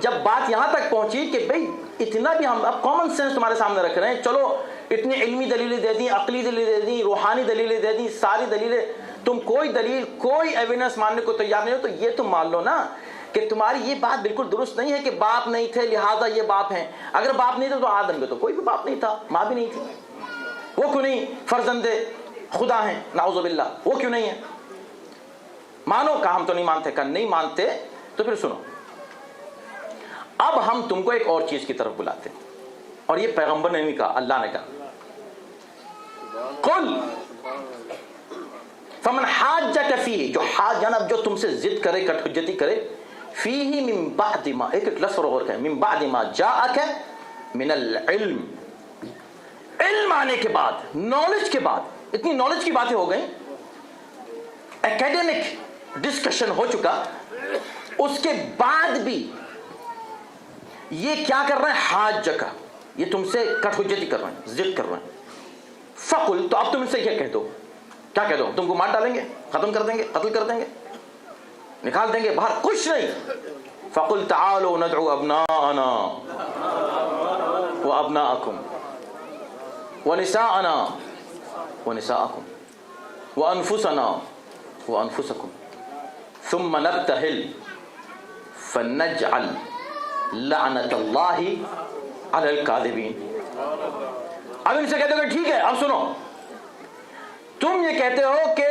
جب بات یہاں تک پہنچی کہ بھئی اتنا بھی ہم اب کامن سینس تمہارے سامنے رکھ رہے ہیں، چلو اتنی علمی دلیلیں دے دیں، عقلی دلیلیں دے دیں، روحانی دلیلیں دے دیں، ساری دلیلیں، تم کوئی دلیل کوئی ایویڈنس ماننے کو تیار نہیں ہو تو یہ تم مان لو نا کہ تمہاری یہ بات بالکل درست نہیں ہے کہ باپ نہیں تھے لہذا یہ باپ ہیں. اگر باپ نہیں تھے تو آدم کے تو کوئی بھی باپ نہیں تھا، ماں بھی نہیں تھی. وہ کیوں نہیں فرزند خدا ہیں؟ نعوذ باللہ. وہ کیوں نہیں ہے؟ مانو. کہا ہم تو نہیں مانتے. کہا نہیں مانتے تو پھر سنو، اب ہم تم کو ایک اور چیز کی طرف بلاتے ہیں، اور یہ پیغمبر نے نہیں کہا، اللہ نے کہا قل فمن حاجک فیہ، جو جناب جو تم سے ضد کرے، کٹ حجتی کرے، فیہ من بعد ما، ایک لفظ پر غور کریں، من بعد ما جاءک من العلم، علم آنے کے بعد، نالج کے بعد. اتنی نالج کی باتیں ہو گئیں، ایکیڈیمک ڈسکشن ہو چکا، اس کے بعد بھی یہ کیا کر رہے ہیں؟ حاجکا، یہ تم سے کٹ حجتی کر رہے ہیں، ضد کر رہے ہیں. فقل، تو اب تم ان سے کیا کہہ دو؟ کیا کہہ دو؟ تم کو مار ڈالیں گے، ختم کر دیں گے، قتل کر دیں گے، نکال دیں گے باہر؟ کچھ نہیں. فقل تعالوا ندعو ابناءنا وأبناءكم ونساءنا ونساءكم وأنفسنا وأنفسكم ثم نبتهل فنجعل لعنت اللہ علی الکاذبین. اب ان سے کہتے ہو کہ ٹھیک ہے اب سنو، تم یہ کہتے ہو کہ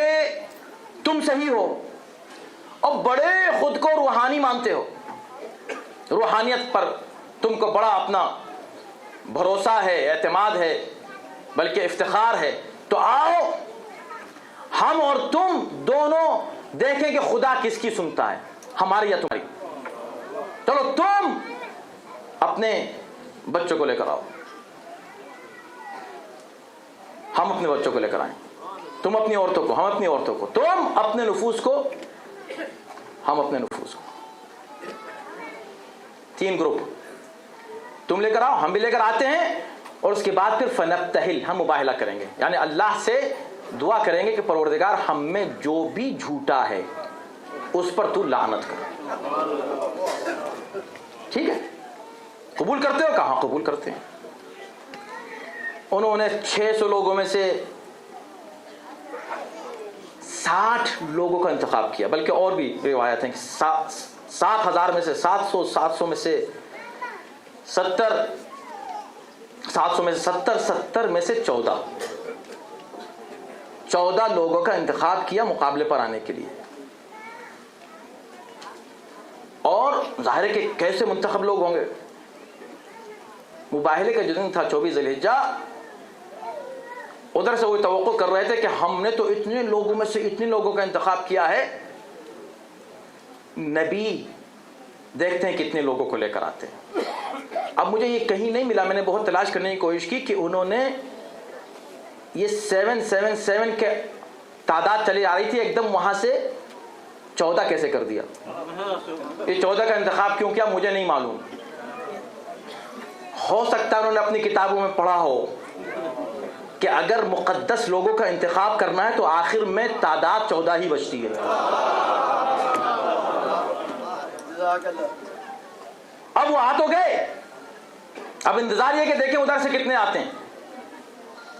تم صحیح ہو اور بڑے خود کو روحانی مانتے ہو، روحانیت پر تم کو بڑا اپنا بھروسہ ہے، اعتماد ہے، بلکہ افتخار ہے، تو آؤ ہم اور تم دونوں دیکھیں کہ خدا کس کی سنتا ہے، ہماری یا تمہاری. چلو تم اپنے بچوں کو لے کر آؤ، ہم اپنے بچوں کو لے کر آئیں، تم اپنی عورتوں کو، ہم اپنی عورتوں کو، تم اپنے نفوس کو، ہم اپنے نفوس کو. 3 گروپ، تم لے کر آؤ، ہم بھی لے کر آتے ہیں، اور اس کے بعد پھر فنبتہل، ہم مباہلہ کریں گے، یعنی اللہ سے دعا کریں گے کہ پروردگار ہم میں جو بھی جھوٹا ہے اس پر تو لعنت کر. ٹھیک ہے، قبول کرتے ہو؟ کہاں قبول کرتے ہیں. انہوں نے 600 لوگوں میں سے 60 لوگوں کا انتخاب کیا، بلکہ اور بھی روایت ہیں کہ 7,000 میں سے 700 میں سے 70 میں سے 14 لوگوں کا انتخاب کیا مقابلے پر آنے کے لیے. اور ظاہر ہے کہ کیسے منتخب لوگ ہوں گے. مباہلے کا جو دن تھا 24 ذی الحجہ، ادھر سے وہ توقع کر رہے تھے کہ ہم نے تو اتنے لوگوں میں سے اتنے لوگوں کا انتخاب کیا ہے، نبی دیکھتے ہیں کتنے لوگوں کو لے کر آتے ہیں. اب مجھے یہ کہیں نہیں ملا، میں نے بہت تلاش کرنے کی کوشش کی کہ انہوں نے یہ 777 کے تعداد چلی آ رہی تھی، ایک دم وہاں سے 14 کیسے کر دیا. یہ 14 کا انتخاب کیوں کیا مجھے نہیں معلوم. ہو سکتا ہے انہوں نے اپنی کتابوں میں پڑھا ہو کہ اگر مقدس لوگوں کا انتخاب کرنا ہے تو آخر میں تعداد 14 ہی بچتی ہے. اب وہ آ تو گئے، اب انتظار یہ کہ دیکھیں ادھر سے کتنے آتے ہیں.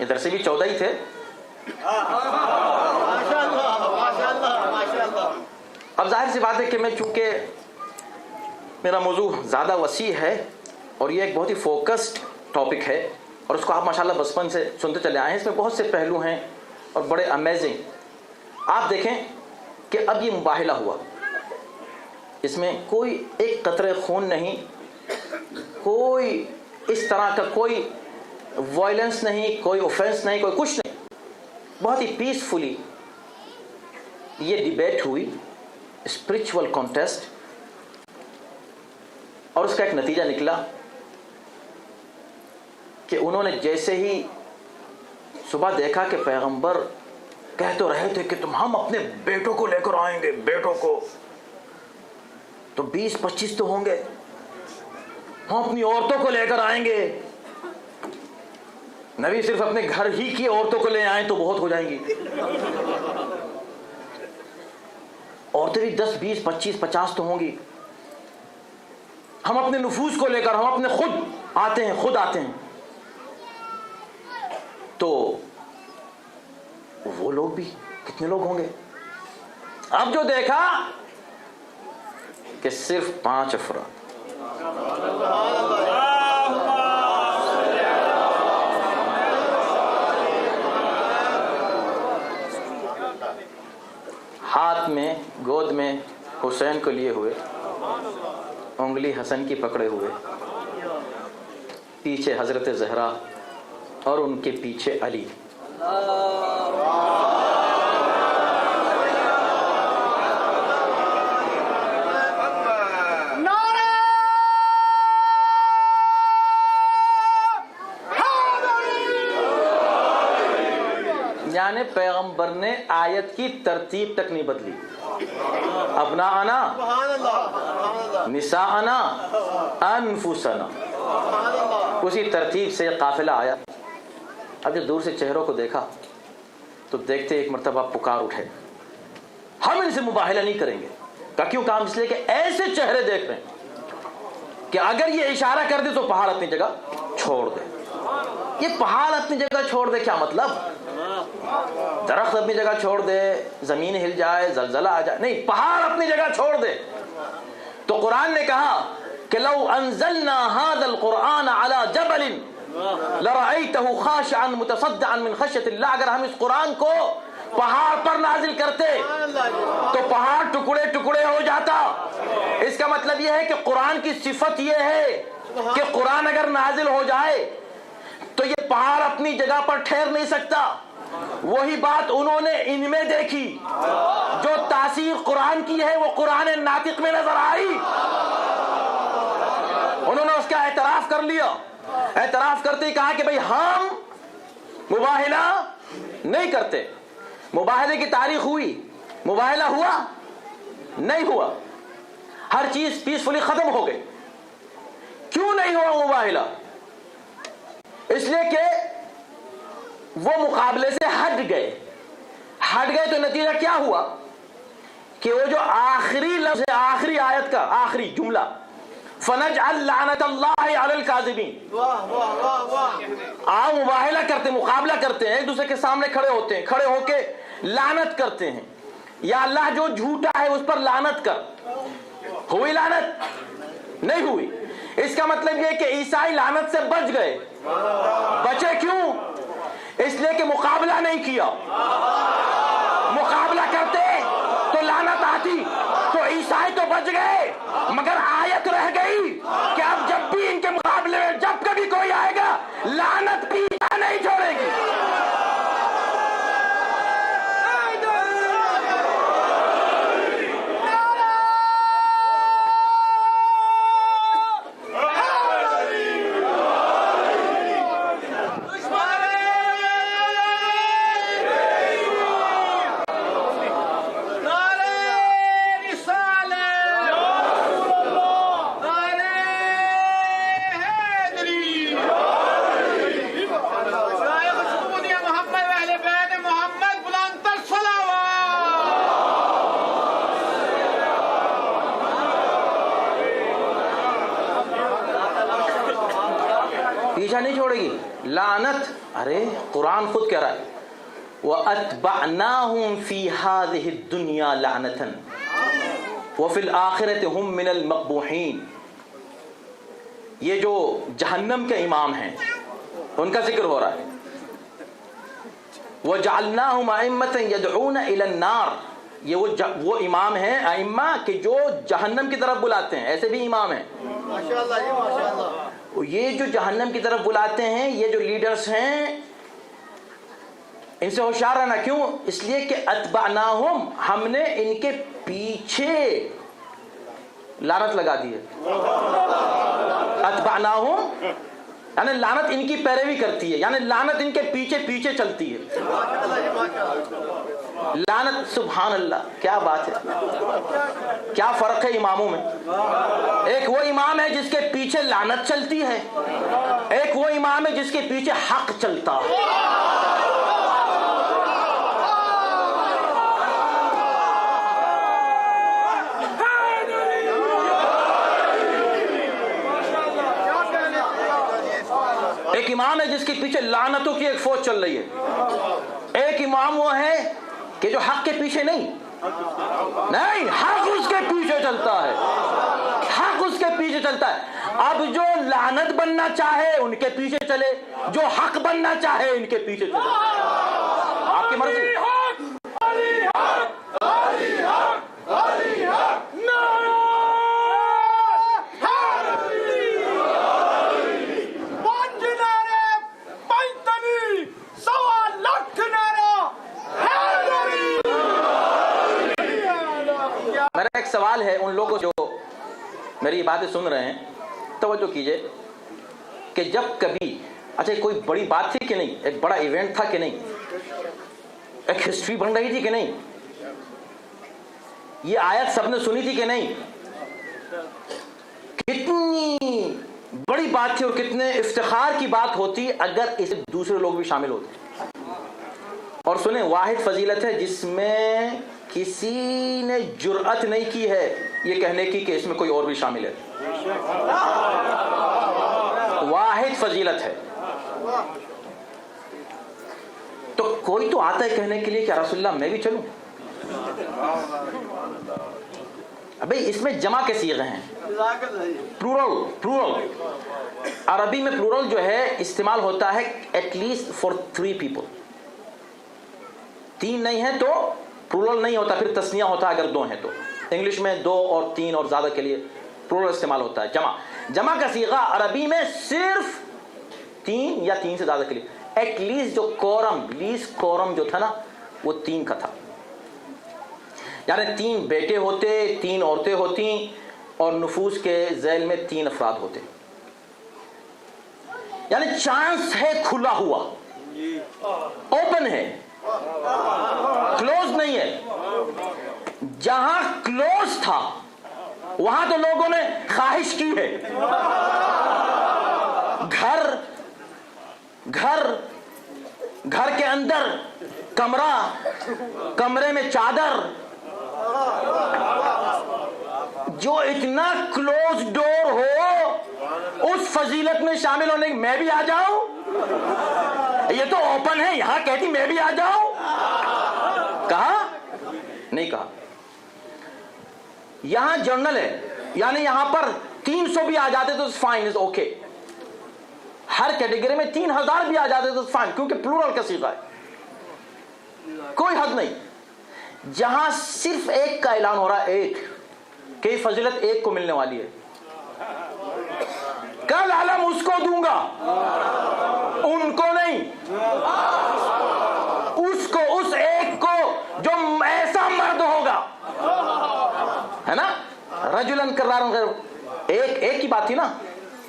ادھر سے بھی 14 ہی تھے. اب ظاہر سی بات ہے کہ میں چونکہ میرا موضوع زیادہ وسیع ہے اور یہ ایک بہت ہی فوکسڈ ٹاپک ہے، اور اس کو آپ ماشاءاللہ بچپن سے سنتے چلے آئے ہیں، اس میں بہت سے پہلو ہیں اور بڑے امیزنگ. آپ دیکھیں کہ اب یہ مباہلہ ہوا، اس میں کوئی ایک قطرے خون نہیں، کوئی اس طرح کا کوئی وائلنس نہیں، کوئی اوفینس نہیں، کوئی کچھ نہیں. بہت ہی پیسفلی یہ ڈیبیٹ ہوئی، اسپرچول کانٹیسٹ، اور اس کا ایک نتیجہ نکلا کہ انہوں نے جیسے ہی صبح دیکھا کہ پیغمبر کہہ تو رہے تھے کہ ہم اپنے بیٹوں کو لے کر آئیں گے، بیٹوں کو تو 20-25 تو ہوں گے، ہم اپنی عورتوں کو لے کر آئیں گے. نبی صرف اپنے گھر ہی کی عورتوں کو لے آئیں تو بہت ہو جائیں گی. عورتیں بھی 10, 20, 25, 50 تو ہوں گی. ہم اپنے نفوس کو لے کر، ہم اپنے خود آتے ہیں. تو وہ لوگ بھی کتنے لوگ ہوں گے. اب جو دیکھا کہ صرف 5 افراد. ہاتھ میں گود میں حسین کو لیے ہوئے، انگلی حسن کی پکڑے ہوئے، پیچھے حضرت زہرا اور ان کے پیچھے علی. یعنی پیغمبر نے آیت کی ترتیب تک نہیں بدلی. ابناءنا، نساءنا، انفسنا، اسی ترتیب سے قافلہ آیا. اب جب دور سے چہروں کو دیکھا تو دیکھتے ایک مرتبہ پکار اٹھے، ہم ان سے مباہلہ نہیں کریں گے. کیوں کہا؟ اس لیے کہ ایسے چہرے دیکھ رہے ہیں کہ اگر یہ اشارہ کر دے تو پہاڑ اپنی جگہ چھوڑ دے. یہ پہاڑ اپنی جگہ چھوڑ دے کیا مطلب؟ درخت اپنی جگہ چھوڑ دے، زمین ہل جائے، زلزلہ آ جائے، نہیں، پہاڑ اپنی جگہ چھوڑ دے. تو قرآن نے کہا کہ لو انزلنا هذا القرآن على جبل لرأيته خاشعا متصدعا من خشية اللہ. اگر ہم اس قرآن کو پہاڑ پر نازل کرتے تو پہاڑ ٹکڑے ٹکڑے ہو جاتا. اس کا مطلب یہ ہے کہ قرآن کی صفت یہ ہے کہ قرآن اگر نازل ہو جائے تو یہ پہاڑ اپنی جگہ پر ٹھہر نہیں سکتا. وہی بات انہوں نے ان میں دیکھی، جو تاثیر قرآن کی ہے وہ قرآن ناطق میں نظر آئی. انہوں نے اس کا اعتراف کر لیا. اعتراف کرتے ہی کہا کہ بھئی ہم مباہلہ نہیں کرتے. مباہلے کی تاریخ ہوئی، مباہلہ ہوا نہیں ہوا، ہر چیز پیسفلی ختم ہو گئی. کیوں نہیں ہوا مباہلہ؟ اس لیے کہ وہ مقابلے سے ہٹ گئے تو نتیجہ کیا ہوا کہ وہ جو آخری لفظ ہے، آخری آیت کا آخری جملہ، فَنَجْعَلْ لَعْنَةَ اللَّهِ عَلَى الْكَاذِبِينَ. آپ مباہلہ کرتے، مقابلہ کرتے ہیں، ایک دوسرے کے سامنے کھڑے ہوتے ہیں، کھڑے ہو کے لعنت کرتے ہیں، یا اللہ جو جھوٹا ہے اس پر لعنت کر. ہوئی لعنت؟ نہیں ہوئی. اس کا مطلب یہ کہ عیسائی لعنت سے بچ گئے. بچے کیوں؟ اس لیے کہ مقابلہ نہیں کیا. مقابلہ کرتے تو لعنت آتی. تو عیسائی تو بچ گئے، مگر آیت رہ گئی کہ اب جب بھی ان کے مقابلے میں جب کبھی کوئی آئے گا لعنت پیچھا نہیں چھوڑے گی. پیچھا نہیں چھوڑے گی لعنت. ارے قرآن خود کہہ رہا ہے وَأَتْبَعْنَاهُمْ فِي هَذِهِ الدُّنْيَا لَعْنَةً وَفِي الْآخِرَةِ هُمْ مِنَ الْمَقْبُوحِينَ. یہ جو جہنم کے امام ہیں ان کا ذکر ہو رہا ہے. وَجَعَلْنَاهُمْ أَئِمَّةً يَدْعُونَ إِلَى النَّارِ. یہ وہ امام ہیں ائمہ کہ جو جہنم کی طرف بلاتے ہیں. ایسے بھی امام ہیں ماشاءاللہ. یہ جو جہنم کی طرف بلاتے ہیں، یہ جو لیڈرز ہیں، ان سے ہوشیار رہنا. کیوں؟ اس لیے کہ اتبعناہم، ہم نے ان کے پیچھے لعنت لگا دی ہے. اتبعناہم یعنی لعنت ان کی پیروی کرتی ہے، یعنی لعنت ان کے پیچھے پیچھے چلتی ہے. لعنت، سبحان اللہ، کیا بات ہے. کیا فرق ہے اماموں میں. ایک وہ امام ہے جس کے پیچھے لعنت چلتی ہے، ایک وہ امام ہے جس کے پیچھے حق چلتا ہے. ایک امام ہے جس کے پیچھے لعنتوں کی ایک فوج چل رہی ہے. ایک امام وہ ہے کہ جو حق کے پیچھے نہیں، حق اس کے پیچھے چلتا ہے. حق اس کے پیچھے چلتا ہے. اب جو لعنت بننا چاہے ان کے پیچھے چلے، جو حق بننا چاہے ان کے پیچھے چلے. آپ کی مرضی. میرا ایک سوال ہے ان لوگوں جو میری باتیں سن رہے ہیں، توجہ کیجئے کہ جب کبھی اچھا کوئی بڑی بات تھی کہ نہیں، ایک بڑا ایونٹ تھا کہ نہیں، ایک ہسٹری بن رہی تھی کہ نہیں، یہ آیت سب نے سنی تھی کہ نہیں، کتنی بڑی بات تھی اور کتنے افتخار کی بات ہوتی اگر اسے دوسرے لوگ بھی شامل ہوتے. اور سنیں، واحد فضیلت ہے جس میں کسی نے جرأت نہیں کی ہے یہ کہنے کی کہ اس میں کوئی اور بھی شامل ہے. واحد واحد فضیلت ہے. تو کوئی تو آتا ہے کہنے کے لیے کہ رسول اللہ میں بھی چلوں. بھئی اس میں جمع کے صیغے ہیں, پلورل. عربی میں پلورل جو ہے استعمال ہوتا ہے ایٹ لیسٹ فار 3 پیپل. 3 نہیں ہے تو پلورل نہیں ہوتا, پھر تسنیہ ہوتا ہے اگر 2 ہیں تو. انگلش میں 2 اور 3 اور زیادہ کے لیے پلورل استعمال ہوتا ہے. جمع کا صیغہ عربی میں صرف 3 یا 3 سے زیادہ کے لیے. ایٹ لیسٹ جو کورم جو تھا نا وہ 3 کا تھا, یعنی 3 بیٹے ہوتے, 3 عورتیں ہوتی اور نفوس کے ذیل میں 3 افراد ہوتے. یعنی چانس ہے کھلا ہوا, اوپن ہے, کلوز نہیں ہے. جہاں کلوز تھا وہاں تو لوگوں نے خواہش کی ہے. گھر کے اندر کمرے میں چادر, جو اتنا کلوز ڈور ہو اس فضیلت میں شامل ہونے کی. میں بھی آ جاؤں, یہ تو اوپن ہے, یہاں کہتی میں بھی آ جاؤں. کہا نہیں کہا. یہاں جنرل ہے, یعنی یہاں پر 300 بھی آ جاتے تو فائن از اوکے. ہر کیٹیگری میں 3000 بھی آ جاتے تو فائن, کیونکہ پلورل کا صیغہ ہے, کوئی حد نہیں. جہاں صرف ایک کا اعلان ہو رہا ہے, ایک کہ فضیلت ایک کو ملنے والی ہے. کل علم اس کو دوں گا, ان کو نہیں, اس ایک کو جو ایسا مرد ہوگا, ہے نا. رجلن کرارن غیر, ایک کی بات تھی نا,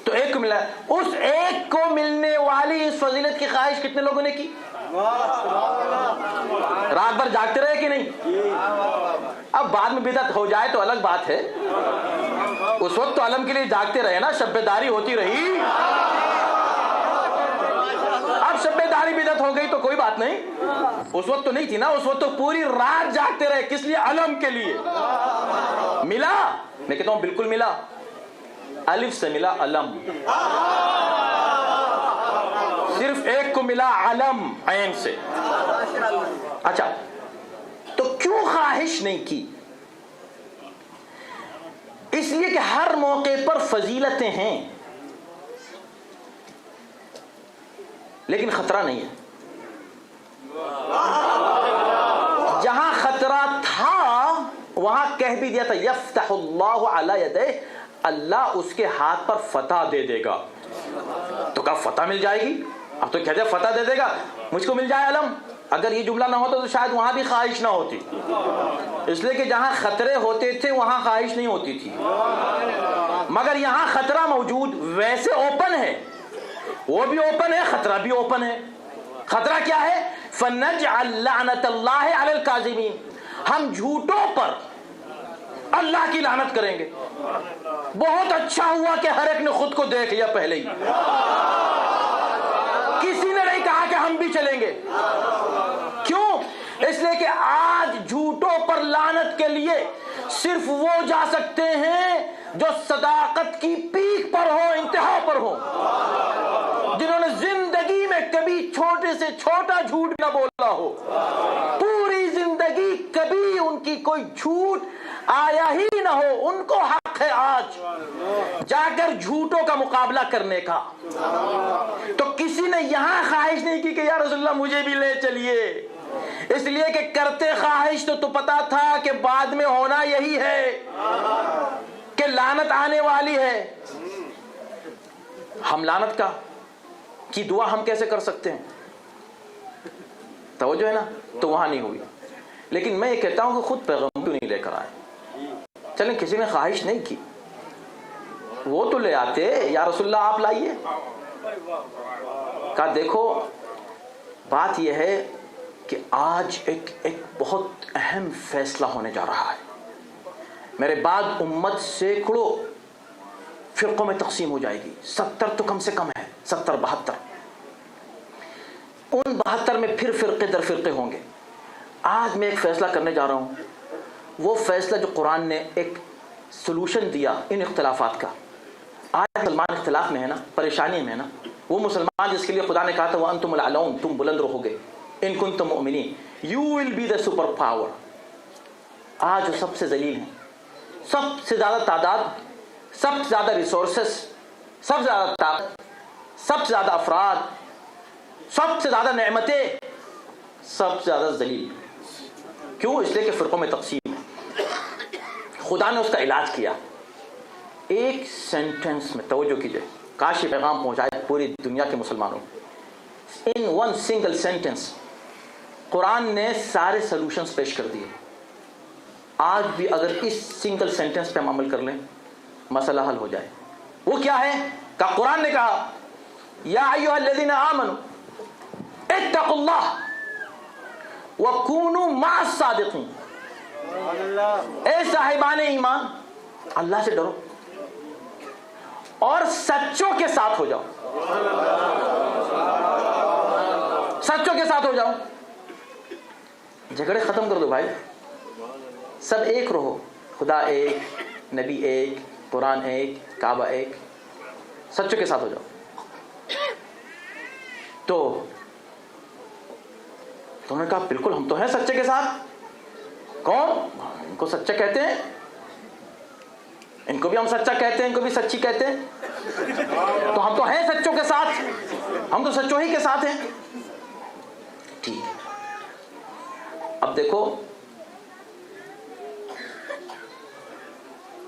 تو ایک کو ملا. اس ایک کو ملنے والی اس فضیلت کی خواہش کتنے لوگوں نے کی؟ رات بھر جاگتے رہے کہ نہیں؟ اب بعد میں بدعت ہو جائے تو الگ بات ہے, اس وقت تو علم کے لیے جاگتے رہے نا, شب داری ہوتی رہی. اب شب داری بدعت ہو گئی تو کوئی بات نہیں, اس وقت تو نہیں تھی نا, اس وقت تو پوری رات جاگتے رہے. کس لیے؟ علم کے لیے. ملا, میں کہتا ہوں بالکل ملا, الف سے ملا علم, صرف ایک کو ملا علم عین سے. اچھا, تو کیوں خواہش نہیں کی؟ اس لیے کہ ہر موقع پر فضیلتیں ہیں لیکن خطرہ نہیں ہے. جہاں خطرہ تھا وہاں کہہ بھی دیا تھا یفتح اللہ علی یدہ, اللہ اس کے ہاتھ پر فتح دے دے گا. تو کہا فتح مل جائے گی, اب تو کہتے فتح دے دے گا, مجھ کو مل جائے علم. اگر یہ جملہ نہ ہوتا تو شاید وہاں بھی خواہش نہ ہوتی, اس لیے کہ جہاں خطرے ہوتے تھے وہاں خواہش نہیں ہوتی تھی. مگر یہاں خطرہ موجود, ویسے اوپن ہے, وہ بھی اوپن ہے, خطرہ بھی اوپن ہے. خطرہ کیا ہے؟ فَنَجْعَلْ لَعْنَةَ اللَّهِ عَلَى الْكَاذِبِينَ, ہم جھوٹوں پر اللہ کی لعنت کریں گے. بہت اچھا ہوا کہ ہر ایک نے خود کو دیکھ لیا پہلے ہی, کسی نے نہیں کہا کہ ہم بھی چلیں گے. کیوں؟ اس لیے کہ آج جھوٹوں پر لعنت کے لیے صرف وہ جا سکتے ہیں جو صداقت کی پیک پر ہو, انتہا پر ہو, جنہوں نے زندگی میں کبھی چھوٹے سے چھوٹا جھوٹ نہ بولا ہو, پوری زندگی کبھی ان کی کوئی جھوٹ آیا ہی نہ ہو. ان کو حق ہے آج جا کر جھوٹوں کا مقابلہ کرنے کا. تو کسی نے یہاں خواہش نہیں کی کہ یا رسول اللہ مجھے بھی لے چلیے, اس لیے کہ کرتے خواہش تو پتا تھا کہ بعد میں ہونا یہی ہے کہ لعنت آنے والی ہے. ہم لعنت کی دعا ہم کیسے کر سکتے ہیں؟ توجہ ہے نا, تو وہاں نہیں ہوئی. لیکن میں یہ کہتا ہوں کہ خود پیغام کیوں نہیں لے کر آئے؟ چلیں کسی نے خواہش نہیں کی, وہ تو لے آتے, یا رسول اللہ آپ لائیے. کہا دیکھو بات یہ ہے کہ آج ایک بہت اہم فیصلہ ہونے جا رہا ہے. میرے بعد امت سینکڑوں فرقوں میں تقسیم ہو جائے گی, 70 تو کم سے کم ہے, 70-72. ان 72 میں پھر فرقے در فرقے ہوں گے. آج میں ایک فیصلہ کرنے جا رہا ہوں, وہ فیصلہ جو قرآن نے ایک سلوشن دیا ان اختلافات کا. آج مسلمان اختلاف میں ہے نا، پریشانی میں ہے نا، وہ مسلمان جس کے لیے خدا نے کہا تھا وَأَنْتُمُ الْأَعْلَوْنَ، تم بلند رہو گے ان کنتم مؤمنین، you will be the super power. آج وہ سب سے ذلیل ہیں، سب سے زیادہ تعداد، سب سے زیادہ ریسورسز، سب سے زیادہ طاقت، سب سے زیادہ افراد، سب سے زیادہ نعمتیں، سب سے زیادہ ذلیل. کیوں؟ اس لیے کہ فرقوں میں تقسیم ہے. خدا نے اس کا علاج کیا ایک سینٹنس میں. توجہ کیجئے، کاش یہ پیغام پہنچائے پوری دنیا کے مسلمانوں. ان ون سنگل سینٹنس قرآن نے سارے سلوشنز پیش کر دیے. آج بھی اگر اس سنگل سینٹنس پہ ہم عمل کر لیں مسئلہ حل ہو جائے. وہ کیا ہے کہ قرآن نے کہا یا ایھا الذین آمنوا اتقوا اللہ وکونوا مع الصادقین. اے صاحبان ایمان، اللہ سے ڈرو اور سچوں کے ساتھ ہو جاؤ. سچوں کے ساتھ ہو جاؤ. جھگڑے ختم کر دو بھائی، سب ایک رہو. خدا ایک، نبی ایک، قرآن ایک، کعبہ ایک. سچوں کے ساتھ ہو جاؤ. تو انہوں نے کہا بالکل ہم تو ہیں سچے کے ساتھ. کون؟ ان کو سچے کہتے ہیں، ان کو بھی ہم سچا کہتے ہیں، ان کو بھی سچی کہتے ہیں. تو ہم تو ہیں سچوں کے ساتھ، ہم تو سچوں ہی کے ساتھ ہیں. ٹھیک ہے. اب دیکھو،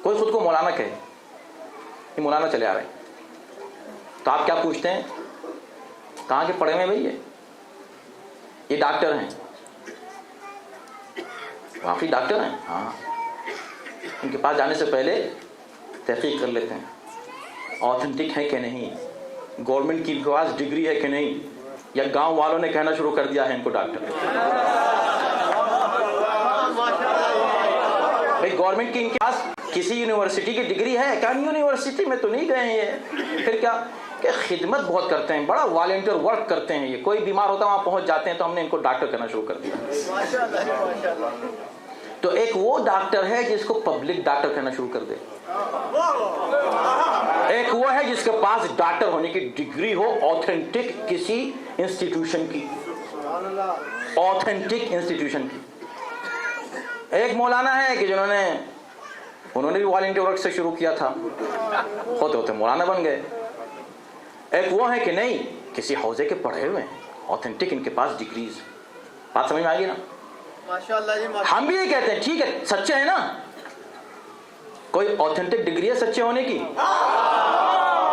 کوئی خود کو مولانا کہے، یہ مولانا چلے آ رہے ہیں، تو آپ کیا پوچھتے ہیں؟ کہاں کے پڑھے ہوئے بھائی؟ یہ ڈاکٹر ہیں. واقعی ڈاکٹر ہیں؟ ہاں. ان کے پاس جانے سے پہلے تحقیق کر لیتے ہیں آتھینٹک ہے کہ نہیں، گورنمنٹ کی پاس ڈگری ہے کہ نہیں، یا گاؤں والوں نے کہنا شروع کر دیا ہے ان کو ڈاکٹر. بھائی گورنمنٹ کی ان کے پاس کسی یونیورسٹی کی ڈگری ہے کیا؟ یونیورسٹی میں تو نہیں گئے ہیں یہ. پھر کیا کہ خدمت بہت کرتے ہیں، بڑا والنٹیئر ورک کرتے ہیں. یہ کوئی بیمار ہوتا ہے وہاں پہنچ جاتے ہیں، تو ہم نے ان کو ڈاکٹر کہنا شروع کر دیا. تو ایک وہ ڈاکٹر ہے جس کو پبلک ڈاکٹر کہنا شروع کر دے. ایک وہ ہے جس کے پاس ڈاکٹر ہونے کی ڈگری ہو، آتھینٹک کسی انسٹیٹیوشن کی، آتھینٹک انسٹیٹیوشن کی. ایک مولانا ہے کہ انہوں نے بھی والنٹیئر ورک سے شروع کیا تھا، ہوتے ہوتے مولانا بن گئے. ایک وہ ہے کہ نہیں، کسی حوزے کے پڑھے ہوئے ہیں، آتھینٹک ان کے پاس ڈگریز. بات سمجھ میں آ گئی نا؟ ہم بھی یہ کہتے ہیں ٹھیک ہے سچے ہیں نا، کوئی آتھینٹک ڈگری ہے سچے ہونے کی؟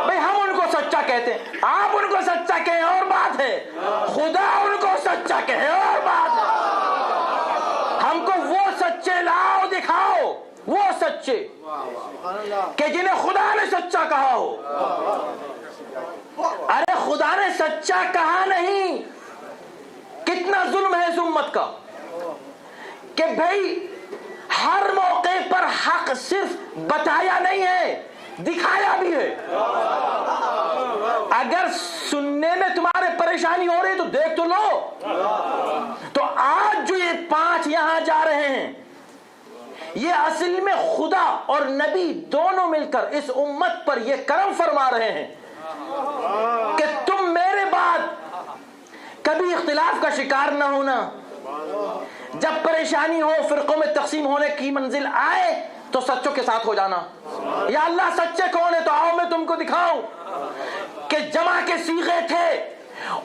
بھئی ہم ان کو سچا کہتے ہیں، آپ ان کو سچا کہیں اور بات ہے، خدا ان کو سچا کہے اور بات ہے. ہم کو وہ سچے لاؤ دکھاؤ، وہ سچے کہ جنہیں خدا نے سچا کہا ہو. ارے خدا نے سچا کہا نہیں. کتنا ظلم ہے اس امت کا کہ بھائی ہر موقع پر حق صرف بتایا نہیں ہے، دکھایا بھی ہے. اگر سننے میں تمہارے پریشانی ہو رہی تو دیکھ تو لو. تو آج جو یہ 5 یہاں جا رہے ہیں، یہ اصل میں خدا اور نبی دونوں مل کر اس امت پر یہ کرم فرما رہے ہیں کہ تم میرے بعد کبھی اختلاف کا شکار نہ ہونا. جب پریشانی ہو، فرقوں میں تقسیم ہونے کی منزل آئے تو سچوں کے ساتھ ہو جانا. یا اللہ سچے کون ہے؟ تو آؤ میں تم کو دکھاؤں کہ جمع کے صیغے تھے،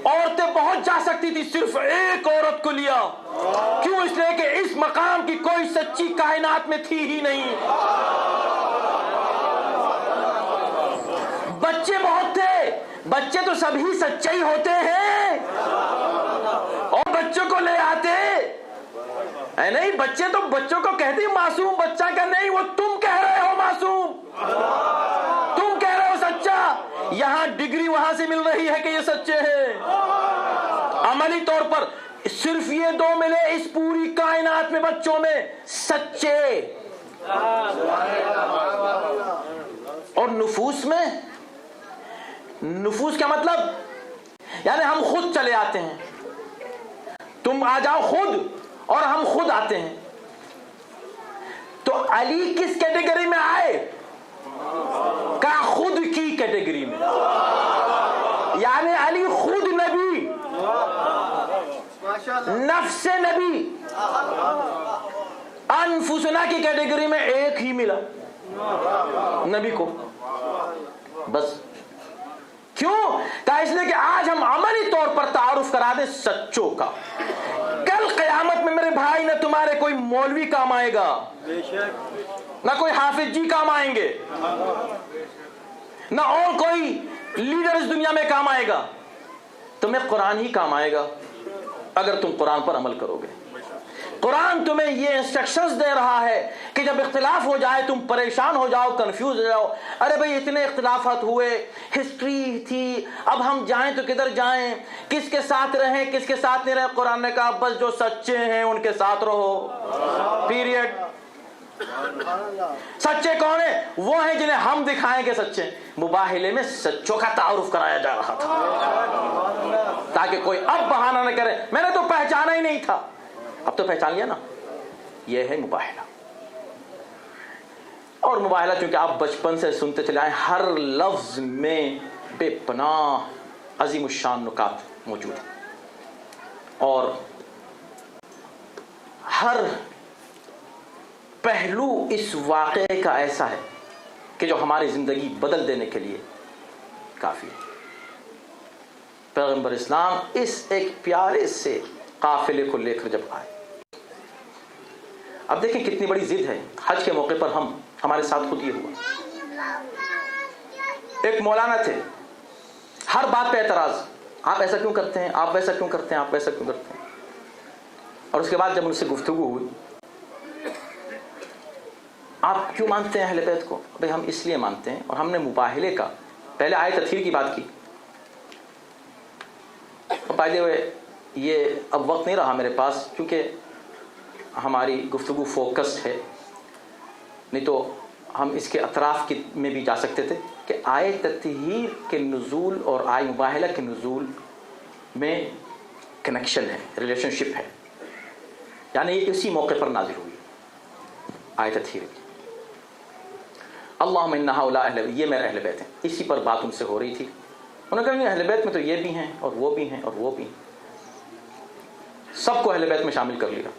عورتیں پہنچ جا سکتی تھی، صرف ایک عورت کو لیا. کیوں؟ اس لیے کہ اس مقام کی کوئی سچی کائنات میں تھی ہی نہیں. بچے بہت تھے، بچے تو سبھی سچے ہی ہوتے ہیں، اور بچوں کو لے آتے نہیں. بچے تو بچوں کو کہتے ہیں معصوم بچہ کا نہیں، وہ تم کہہ رہے ہو معصوم، تم کہہ رہے ہو سچا. یہاں ڈگری وہاں سے مل رہی ہے کہ یہ سچے ہیں. عملی طور پر صرف یہ 2 ملے اس پوری کائنات میں بچوں میں، سچے. اور نفوس میں، نفوس کا مطلب یعنی ہم خود چلے آتے ہیں. تم آ جاؤ خود اور ہم خود آتے ہیں. تو علی کس کیٹیگری میں آئے؟ کا خود کی کیٹیگری میں، یعنی علی خود نبی، نفس نبی، انفسنا کی کیٹیگری میں ایک ہی ملا نبی کو بس۔ کیوں؟ کہا اس لیے کہ آج ہم عملی طور پر تعارف کرا دیں سچوں کا۔ کل قیامت میں میرے بھائی نہ تمہارے کوئی مولوی کام آئے گا، نہ کوئی حافظ جی کام آئیں گے، نہ اور کوئی لیڈر اس دنیا میں کام آئے گا، تمہیں قرآن ہی کام آئے گا اگر تم قرآن پر عمل کرو گے۔ قرآن تمہیں یہ انسٹرکشنز دے رہا ہے کہ جب اختلاف ہو جائے تم پریشان ہو جاؤ، کنفیوز ہو جاؤ، ارے بھئی اتنے اختلافات ہوئے، ہسٹری تھی، اب ہم جائیں تو کدھر جائیں، کس کے ساتھ رہیں کس کے ساتھ نہیں رہیں۔ قرآن نے کہا بس جو سچے ہیں ان کے ساتھ رہو، پیریڈ۔ سچے کون ہیں؟ وہ ہیں جنہیں ہم دکھائیں گے سچے۔ مباہلے میں سچوں کا تعارف کرایا جا رہا تھا تاکہ کوئی اب بہانہ نہ کرے میں نے تو پہچانا ہی نہیں تھا۔ اب تو پہچان لیا نا، یہ ہے مباہلہ۔ اور مباہلہ چونکہ آپ بچپن سے سنتے چلے آئے، ہر لفظ میں بے پناہ عظیم الشان نکات موجود ہیں، اور ہر پہلو اس واقعے کا ایسا ہے کہ جو ہماری زندگی بدل دینے کے لیے کافی ہے۔ پیغمبر اسلام اس ایک پیارے سے قافلے کو لے کر جب آئے، اب دیکھیں کتنی بڑی ضد ہے۔ حج کے موقع پر ہمارے ساتھ خود یہ ہوا، ایک مولانا تھے، ہر بات پہ اعتراض، آپ ایسا کیوں کرتے ہیں، آپ ویسا کیوں کرتے ہیں، آپ ویسا کیوں کرتے ہیں۔ اور اس کے بعد جب ان سے گفتگو ہوئی، آپ کیوں مانتے ہیں اہل بیت کو؟ بھئی ہم اس لیے مانتے ہیں، اور ہم نے مباہلے کا پہلے آیت تطہیر کی بات کی۔ بائی دی وے یہ اب وقت نہیں رہا میرے پاس کیونکہ ہماری گفتگو فوکسڈ ہے، نہیں تو ہم اس کے اطراف میں بھی جا سکتے تھے کہ آیت تطہیر کے نزول اور آیت مباہلہ کے نزول میں کنیکشن ہے، ریلیشن شپ ہے، یعنی یہ اسی موقع پر نازل ہوئی آیت تطہیر کی۔ اللہم ان ہؤلاء اہل بیت، یہ میرے اہل بیت ہیں، اسی پر بات ان سے ہو رہی تھی۔ انہوں نے کہا اہل بیت میں تو یہ بھی ہیں اور وہ بھی ہیں اور وہ بھی ہیں، سب کو اہل بیت میں شامل کر لیا۔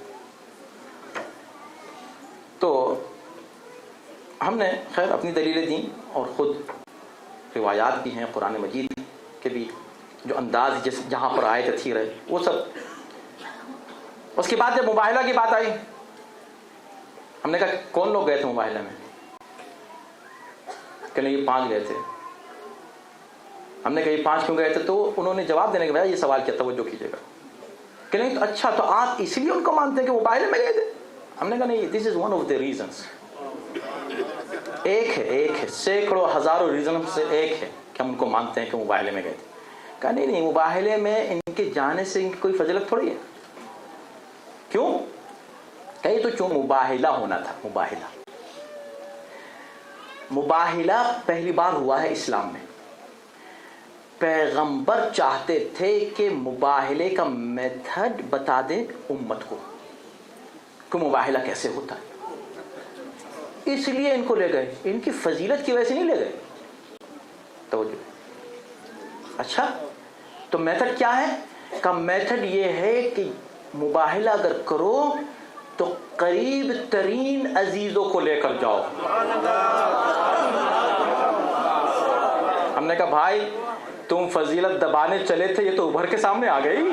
تو ہم نے خیر اپنی دلیلیں دیں، اور خود روایات بھی ہیں قرآن مجید کے بھی، جو انداز جہاں پر آیت تطہیر ہے وہ سب۔ اس کے بعد جب مباہلہ کی بات آئی، ہم نے کہا کون لوگ گئے تھے مباہلہ میں؟ کہ نہیں یہ 5 گئے تھے۔ ہم نے کہا یہ 5 کیوں گئے تھے؟ تو انہوں نے جواب دینے کے بعد یہ سوال کیا، توجہ کیجیے گا، کہ نہیں تو اچھا تو آپ اس لیے ان کو مانتے ہیں کہ وہ مباہلے میں گئے تھے؟ ہم نے کہا نہیں، this is one of the reasons, ایک ہے سینکڑوں ہزاروں ریزن سے ایک ہے کہ ہم ان کو مانتے ہیں کہ مباہلے میں گئے تھے۔ کہا نہیں مباہلے میں ان کے جانے سے ان کی کوئی فضیلت تھوڑی ہے۔ کیوں؟ کہیں تو چوں مباہلہ ہونا تھا، مباہلہ پہلی بار ہوا ہے اسلام میں۔ پیغمبر چاہتے تھے کہ مباہلے کا میتھڈ بتا دیں امت کو کہ مباہلہ کیسے ہوتا ہے، اس لیے ان کو لے گئے، ان کی فضیلت کی وجہ سے نہیں لے گئے۔ توجہ، اچھا تو میتھڈ کیا ہے؟ کا میتھڈ یہ ہے کہ مباہلہ اگر کرو تو قریب ترین عزیزوں کو لے کر جاؤ۔ ہم نے کہا بھائی تم فضیلت دبانے چلے تھے، یہ تو ابھر کے سامنے آ گئی۔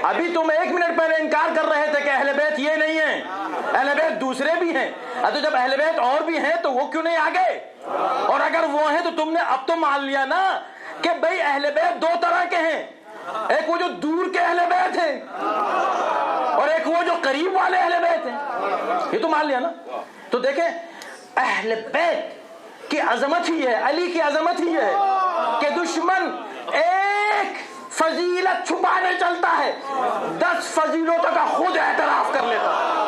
ابھی تم 1 منٹ پہلے انکار کر رہے تھے کہ اہل بیت یہ نہیں ہیں، اہل بیت دوسرے بھی ہیں، تو جب اہل بیت اور بھی ہیں تو وہ کیوں نہیں آ گئے؟ اور اگر وہ ہیں تو تم نے اب تو مان لیا نا کہ بھئی اہل بیت 2 طرح کے ہیں، ایک وہ جو دور کے اہل بیت ہیں اور ایک وہ جو قریب والے اہل بیت ہیں، یہ تو مان لیا نا۔ تو دیکھیں اہل بیت کی عظمت ہی ہے، علی کی عظمت ہی ہے کہ دشمن ایک فضیلت چھپانے چلتا ہے، 10 فضیلتوں کا خود اعتراف کر لیتا ہے۔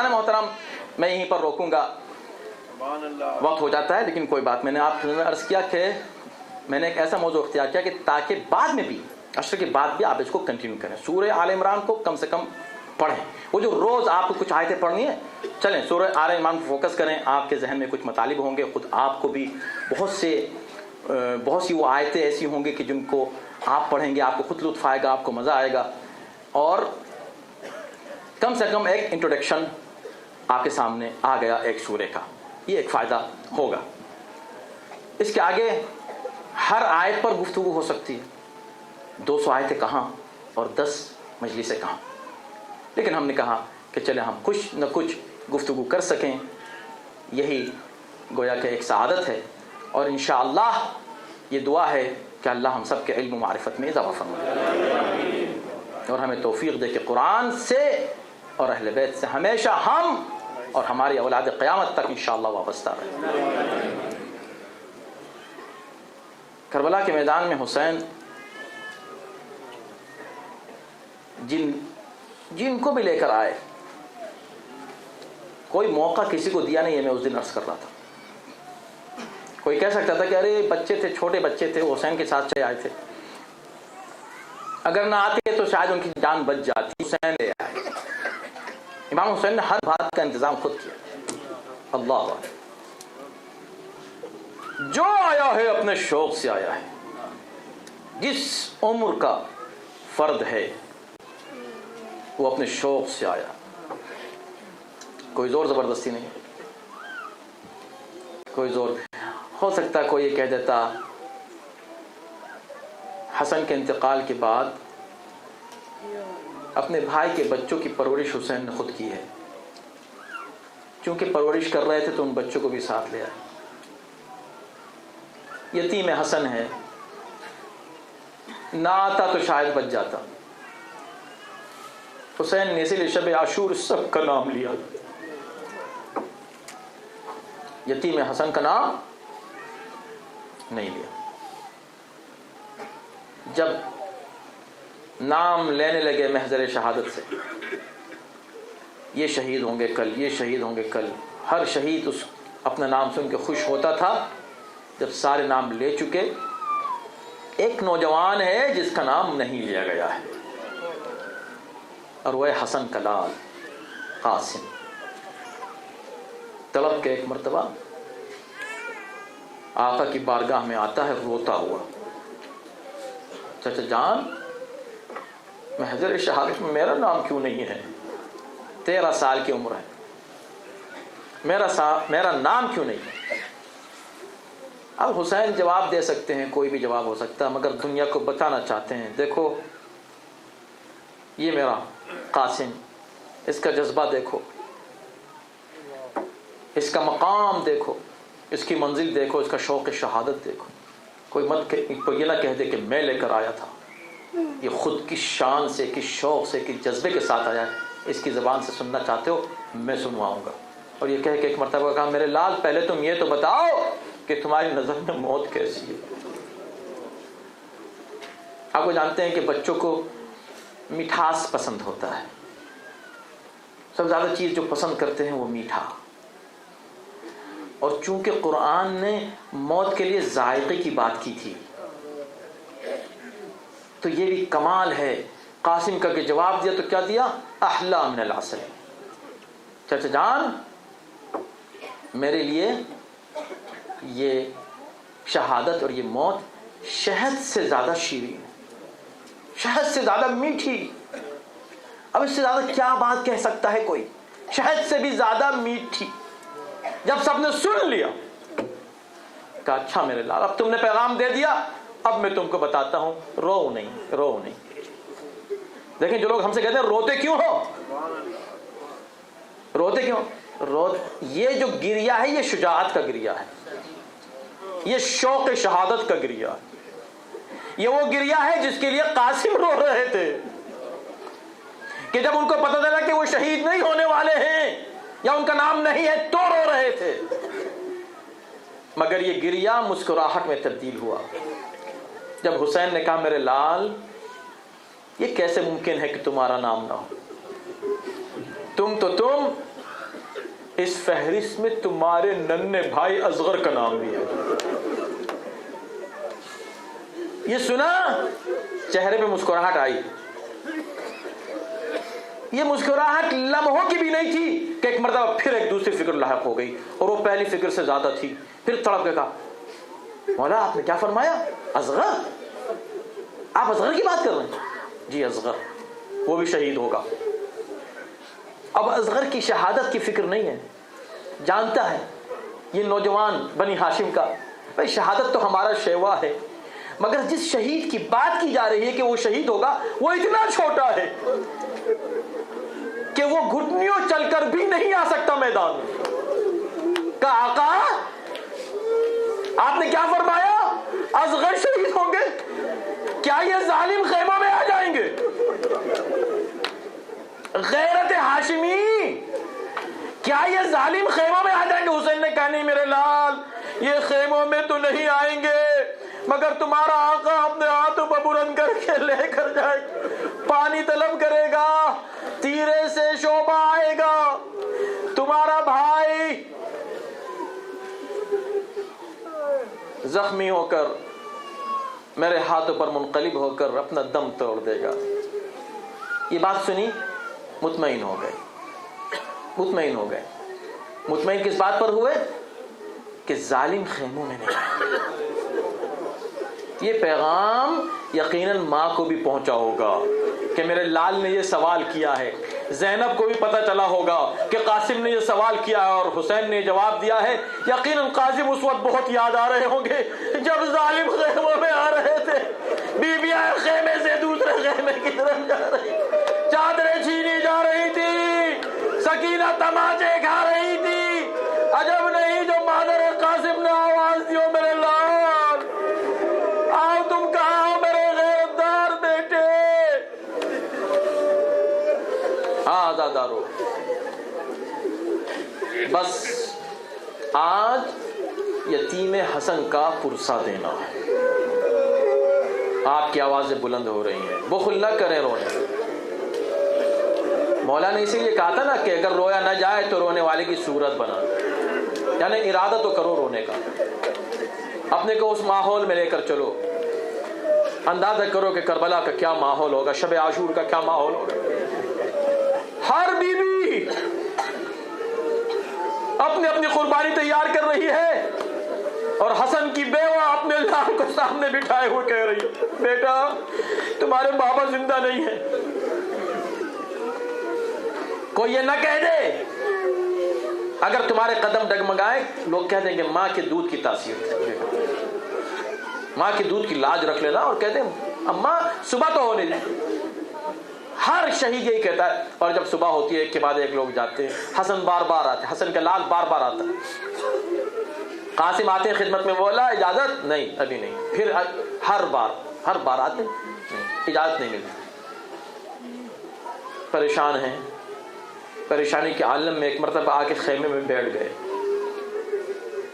محترم میں یہیں پر روکوں گا، وقت ہو جاتا ہے، لیکن کوئی بات، میں نے آپ سے عرض کیا کہ میں نے ایک ایسا موضوع اختیار کیا کہ تاکہ بعد میں بھی عشر کے بعد بھی آپ اس کو کنٹینیو کریں. سورہ آل عمران کو کم سے کم پڑھیں. وہ جو روز آپ کو کچھ آیتیں پڑھنی ہیں، چلیں سورہ آل عمران کو فوکس کریں. آپ کے ذہن میں کچھ مطالب ہوں گے، خود آپ کو بھی بہت سی وہ آیتیں ایسی ہوں گی کہ جن کو آپ پڑھیں گے، آپ کو خود لطف آئے گا، آپ کو مزہ آئے گا. اور کم سے کم ایک انٹروڈکشن آپ کے سامنے آ گیا ایک سورے کا، یہ ایک فائدہ ہوگا. اس کے آگے ہر آیت پر گفتگو ہو سکتی ہے. 200 آیتیں کہاں اور 10 مجلسیں کہاں، لیکن ہم نے کہا کہ چلے ہم کچھ نہ کچھ گفتگو کر سکیں. یہی گویا کہ ایک سعادت ہے. اور انشاءاللہ یہ دعا ہے کہ اللہ ہم سب کے علم و معرفت میں اضافہ فرمائے اور ہمیں توفیق دے کہ قرآن سے اور اہل بیت سے ہمیشہ ہم اور ہماری اولاد قیامت تک انشاءاللہ وابستہ رہے. کربلا کے میدان میں حسین جن کو بھی لے کر آئے، کوئی موقع کسی کو دیا نہیں ہے. میں اس دن عرض کر رہا تھا، کوئی کہہ سکتا تھا کہ ارے بچے تھے، چھوٹے بچے تھے، حسین کے ساتھ چلے آئے تھے، اگر نہ آتے تو شاید ان کی جان بچ جاتی. حسین لے آئے. امام حسین نے ہر بات کا انتظام خود کیا. اللہ جو آیا ہے اپنے شوق سے آیا ہے. جس عمر کا فرد ہے وہ اپنے شوق سے آیا، کوئی زور زبردستی نہیں. کوئی زور ہو سکتا کوئی یہ کہہ دیتا حسن کے انتقال کے بعد اپنے بھائی کے بچوں کی پرورش حسین نے خود کی ہے، چونکہ پرورش کر رہے تھے تو ان بچوں کو بھی ساتھ لے آئے. یتیم حسن ہے، نہ آتا تو شاید بچ جاتا. حسین نے اسی لیے شب عاشور سب کا نام لیا، یتیم حسن کا نام نہیں لیا. جب نام لینے لگے محضر شہادت سے، یہ شہید ہوں گے کل، یہ شہید ہوں گے کل، ہر شہید اس اپنا نام سن کے خوش ہوتا تھا. جب سارے نام لے چکے، ایک نوجوان ہے جس کا نام نہیں لیا گیا ہے، اور وہ ہے حسن کا لال قاسم. طلب کے ایک مرتبہ آقا کی بارگاہ میں آتا ہے روتا ہوا، چچا جان محضر شہادت میں میرا نام کیوں نہیں ہے؟ 13 سال کی عمر ہے، میرا نام کیوں نہیں ہے؟ اب حسین جواب دے سکتے ہیں، کوئی بھی جواب ہو سکتا ہے، مگر دنیا کو بتانا چاہتے ہیں دیکھو یہ میرا قاسم، اس کا جذبہ دیکھو، اس کا مقام دیکھو، اس کی منزل دیکھو، اس کا شوق شہادت دیکھو. کوئی یہ نہ کہہ دے کہ میں لے کر آیا تھا، یہ خود کی شان سے، کس شوق سے، کس جذبے کے ساتھ آیا ہے. اس کی زبان سے سننا چاہتے ہو میں سنواؤں گا. اور یہ کہہ کہ ایک مرتبہ کہا میرے لال پہلے تم یہ تو بتاؤ کہ تمہاری نظر میں موت کیسی ہے. آپ کو جانتے ہیں کہ بچوں کو مٹھاس پسند ہوتا ہے، سب سے زیادہ چیز جو پسند کرتے ہیں وہ میٹھا. اور چونکہ قرآن نے موت کے لیے ذائقے کی بات کی تھی تو یہ بھی کمال ہے قاسم کا کہ جواب دیا تو کیا دیا؟ احلا من العسل. چچا جان میرے لیے یہ شہادت اور یہ موت شہد سے زیادہ شیرین ہے، شہد سے زیادہ میٹھی. اب اس سے زیادہ کیا بات کہہ سکتا ہے کوئی؟ شہد سے بھی زیادہ میٹھی. جب سب نے سن لیا کہا اچھا میرے لال اب تم نے پیغام دے دیا، اب میں تم کو بتاتا ہوں، رو نہیں رو نہیں. دیکھیں جو لوگ ہم سے کہتے ہیں روتے کیوں ہو، روتے کیوں؟ یہ جو گریہ ہے یہ شجاعت کا گریہ ہے، یہ شوق شہادت کا گریہ ہے. یہ وہ گریہ ہے جس کے لیے قاسم رو رہے تھے کہ جب ان کو پتہ چلا کہ وہ شہید نہیں ہونے والے ہیں یا ان کا نام نہیں ہے تو رو رہے تھے. مگر یہ گریہ مسکراہٹ میں تبدیل ہوا جب حسین نے کہا میرے لال یہ کیسے ممکن ہے کہ تمہارا نام نہ ہو؟ تم اس فہرست میں تمہارے ننھے بھائی اصغر کا نام بھی ہے. یہ سنا, چہرے پہ مسکراہٹ آئی. یہ مسکراہٹ لمحوں کی بھی نہیں تھی کہ ایک مرتبہ پھر ایک دوسری فکر لاحق ہو گئی, اور وہ پہلی فکر سے زیادہ تھی. پھر تڑپ کے کہا, مولا آپ نے کیا فرمایا؟ اصغر؟ آپ اصغر کی بات کر رہے ہیں؟ جی اصغر, وہ بھی شہید ہوگا. اب اصغر کی شہادت کی فکر نہیں ہے. جانتا ہے یہ نوجوان بنی ہاشم کا, بھائی شہادت تو ہمارا شیوا ہے, مگر جس شہید کی بات کی جا رہی ہے کہ وہ شہید ہوگا, وہ اتنا چھوٹا ہے کہ وہ گھٹنیوں چل کر بھی نہیں آ سکتا میدان میں. کہ آقا آپ نے کیا فرمایا؟ اصغر شہید ہوں گے؟ کیا یہ ظالم خیموں میں آ جائیں گے؟ غیرت ہاشمی, کیا یہ ظالم خیموں میں آ جائیں گے؟ حسین نے کہا نہیں میرے لال, یہ خیموں میں تو نہیں آئیں گے, مگر تمہارا آقا اپنے ہاتھوں پر بلند کر کے لے کر جائے, پانی طلب کرے گا, تیرے سے شعبہ آئے گا, تمہارا بھائی زخمی ہو کر میرے ہاتھوں پر منقلب ہو کر اپنا دم توڑ دے گا. یہ بات سنی, مطمئن ہو گئے. مطمئن ہو گئے. مطمئن کس بات پر ہوئے؟ کہ ظالم خیموں میں نہیں آئے. یہ پیغام یقیناً ماں کو بھی پہنچا ہوگا کہ میرے لال نے یہ سوال کیا ہے. زینب کو بھی پتہ چلا ہوگا کہ قاسم نے یہ سوال کیا ہے اور حسین نے جواب دیا ہے. یقیناً قاسم اس وقت بہت یاد آ رہے ہوں گے جب ظالم خیموں میں آ رہے تھے, بیویاں خیمے سے دوسرے خیمے کی طرف جا رہی, چادریں چھینی جا رہی تھی, سکینہ تماچے کھا رہی تھی. عجب نہیں جو مادر قاسم نے آواز دی, میرے لال آؤ تم کہاں ہو میرے غیرتدار بیٹے, آزادارو. بس آج یتیم حسن کا پرسہ دینا ہے. آپ کی آوازیں بلند ہو رہی ہیں, بخل نہ کریں رونے. مولا نے اسی لیے کہا تھا نا کہ اگر رویا نہ جائے تو رونے والے کی صورت بنا, یعنی ارادہ تو کرو رونے کا. اپنے کو اس ماحول میں لے کر چلو, اندازہ کرو کہ کربلا کا کیا ماحول ہوگا, شب عاشور کا کیا ماحول ہوگا. ہر بیوی اپنی اپنی قربانی تیار کر رہی ہے, اور حسن کی بیوہ اپنے لال کو سامنے بٹھائے ہوئے کہہ رہی ہے, بیٹا تمہارے بابا زندہ نہیں ہے. کوئی یہ نہ کہہ دے, اگر تمہارے قدم ڈگمگائے لوگ کہہ دیں گے ماں کے دودھ کی تاثیر, ماں کے دودھ کی لاج رکھ لینا, اور کہتے ہیں اماں صبح تو ہونے دیں. ہر شہید یہی کہتا ہے, اور جب صبح ہوتی ہے ایک کے بعد ایک لوگ جاتے ہیں. حسن بار بار آتے, حسن کا لال بار بار آتا ہے. قاسم آتے ہیں خدمت میں, بولا اجازت نہیں, ابھی نہیں. پھر ہر بار آتے ہیں, اجازت نہیں ملتی. پریشان ہیں, پریشانی کے عالم میں ایک مرتبہ آ کے خیمے میں بیٹھ گئے.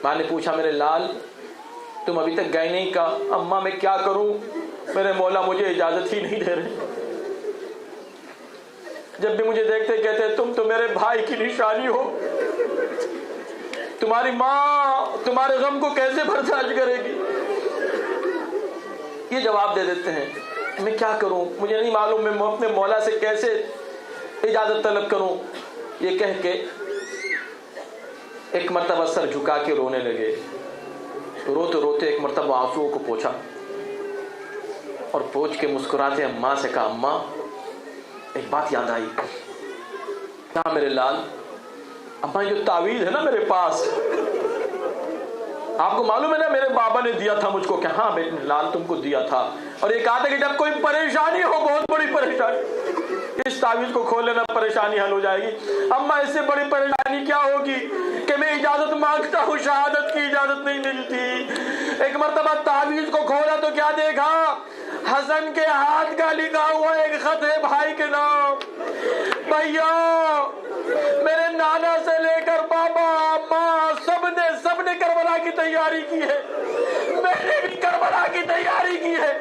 ماں نے پوچھا میرے لال تم ابھی تک گئے نہیں؟ کہا اماں میں کیا کروں, میرے مولا مجھے اجازت ہی نہیں دے رہے. جب بھی مجھے دیکھتے کہتے تم تو میرے بھائی کی نشانی ہو, تمہاری ماں تمہارے غم کو کیسے برداشت کرے گی. یہ جواب دے دیتے ہیں, میں کیا کروں, مجھے نہیں معلوم میں اپنے مولا سے کیسے اجازت طلب کروں. یہ کہہ کے ایک مرتبہ سر جھکا کے رونے لگے. روتے روتے ایک مرتبہ آنسوؤں کو پوچھا, اور پوچھ کے مسکراتے اماں سے کہا اماں ایک بات یاد آئی. کہا میرے لال اماں جو تعویذ ہے نا میرے پاس, آپ کو معلوم ہے نا میرے بابا نے دیا تھا مجھ کو. کہ ہاں میرے لال تم کو دیا تھا, اور یہ کہا تھا کہ جب کوئی پریشانی ہو, بہت بڑی پریشانی, اس تعویذ کو کھول لینا, پریشانی حل ہو جائے گی. اماں اس سے بڑی پریشانی کیا ہوگی کہ میں اجازت مانگتا ہوں, شہادت کی اجازت نہیں ملتی. ایک مرتبہ تعویذ کو کھولا تو کیا دیکھا, حسن کے ہاتھ کا لکھا ہوا ایک خط ہے بھائی کے نام. بھیا میرے نانا سے لے کر بابا ماں سب نے کربلا کی تیاری کی ہے, میں نے بھی کربلا کی تیاری کی ہے.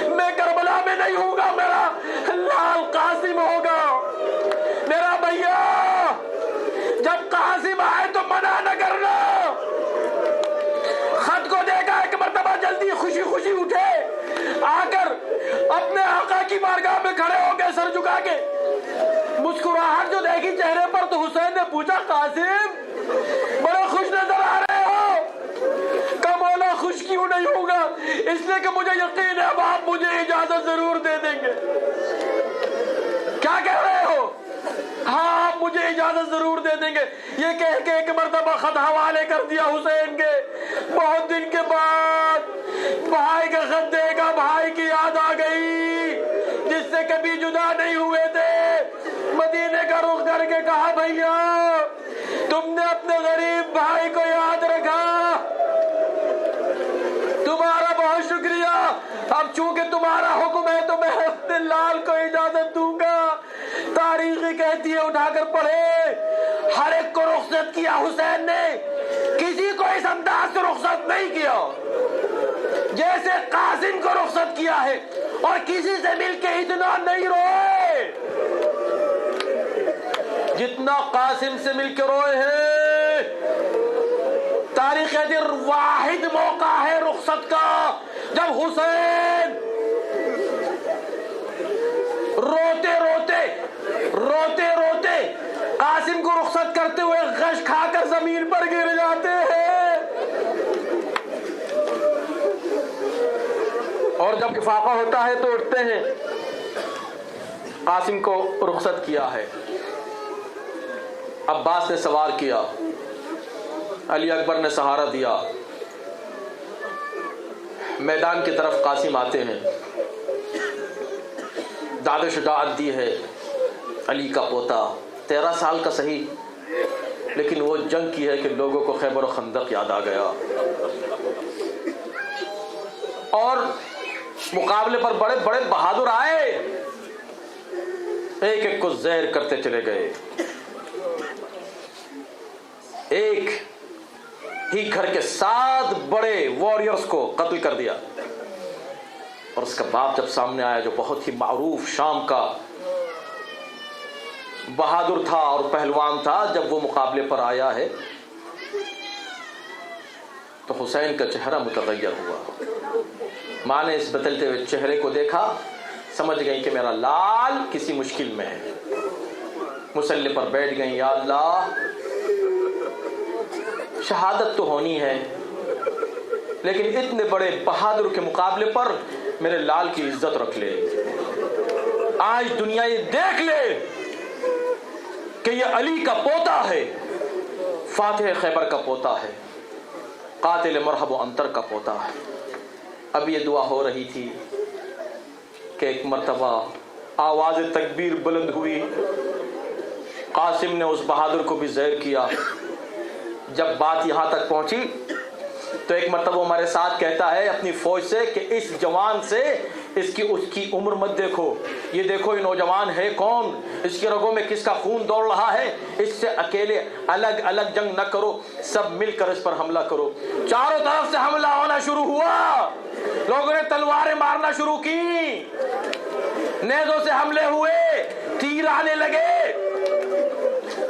میں کربلا میں نہیں ہوں گا, میرا لال قاسم ہوگا. میرا بھیا جب قاسم آئے تو منع نہ کرنا. خط کو دیکھا ایک مرتبہ جلدی خوشی خوشی اٹھے, کی بارگاہ میں کھڑے ہو گئے سر جھکا کے. مسکراہٹ جو دیکھی چہرے پر تو حسین نے پوچھا قاسم بڑے خوش نظر آ رہے ہو. کہ مولا خوش کیوں نہیں ہوگا؟ اس لیے کہ مجھے یقین ہے اب آپ مجھے اجازت ضرور دے دیں گے. کیا کہہ رہے ہو؟ ہاں آپ مجھے اجازت ضرور دے دیں گے. یہ کہہ کے ایک مرتبہ خط حوالے کر دیا حسین کے. بہت دن کے بعد بھائی کا خط دیکھا, بھائی کی یاد آ گئی جس سے کبھی جدا نہیں ہوئے تھے. مدینے کا رخ کر کے کہا بھیا تم نے اپنے غریب بھائی کو یاد رکھا, تمہارا بہت شکریہ. اب چونکہ تمہارا حکم ہے تو میں اپنے لال کو اجازت دوں گا. تاریخ کہتی ہے, اٹھا کر پڑھے, ہر ایک کو رخصت کیا حسین نے, کسی کو اس انداز سے رخصت نہیں کیا جیسے قاسم کو رخصت کیا ہے, اور کسی سے مل کے اتنا نہیں روئے جتنا قاسم سے مل کے روئے ہیں. تاریخ در واحد موقع ہے رخصت کا جب حسین روتے روتے قاسم کو رخصت کرتے ہوئے غش کھا کر زمین پر گر جاتے ہیں. اور جب افاقہ ہوتا ہے تو اٹھتے ہیں. قاسم کو رخصت کیا ہے, عباس نے سوار کیا, علی اکبر نے سہارا دیا. میدان کی طرف قاسم آتے ہیں, داد شجاعت دی ہے. علی کا پوتا 13 سال کا صحیح, لیکن وہ جنگ کی ہے کہ لوگوں کو خیبر و خندق یاد آ گیا. اور مقابلے پر بڑے بڑے بہادر آئے, ایک ایک کو زہر کرتے چلے گئے. ایک ہی گھر کے 7 بڑے وارئرز کو قتل کر دیا. اور اس کا باپ جب سامنے آیا, جو بہت ہی معروف شام کا بہادر تھا اور پہلوان تھا, جب وہ مقابلے پر آیا ہے تو حسین کا چہرہ متغیر ہوا. ماں نے اس بدلتے ہوئے چہرے کو دیکھا, سمجھ گئی کہ میرا لال کسی مشکل میں ہے. مصلی پر بیٹھ گئی, یا اللہ شہادت تو ہونی ہے, لیکن اتنے بڑے بہادر کے مقابلے پر میرے لال کی عزت رکھ لے. آج دنیا یہ دیکھ لے کہ یہ علی کا پوتا ہے, فاتح خیبر کا پوتا ہے, قاتل مرحب و انتر کا پوتا ہے. اب یہ دعا ہو رہی تھی کہ ایک مرتبہ آواز تکبیر بلند ہوئی. قاسم نے اس بہادر کو بھی زہر کیا. جب بات یہاں تک پہنچی تو ایک مرتبہ ہمارے ساتھ کہتا ہے اپنی فوج سے کہ اس جوان سے اس کی عمر مت دیکھو, یہ دیکھو یہ نوجوان ہے کون, اس کی رگوں میں کس کا خون دوڑ رہا ہے, اس سے اکیلے الگ الگ جنگ نہ کرو, سب مل کر اس پر حملہ کرو. چاروں طرف سے حملہ ہونا شروع ہوا, لوگوں نے تلواریں مارنا شروع کی, نیزوں سے حملے ہوئے, تیر آنے لگے.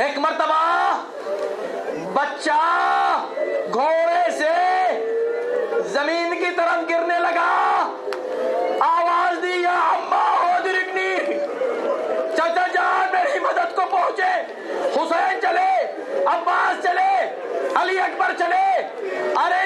ایک مرتبہ بچہ گھوڑے سے زمین کی طرف گرنے لگا, آواز دی یا اماں ادرکنی, چچا جان میری مدد کو پہنچے. حسین چلے, عباس چلے, علی اکبر چلے, ارے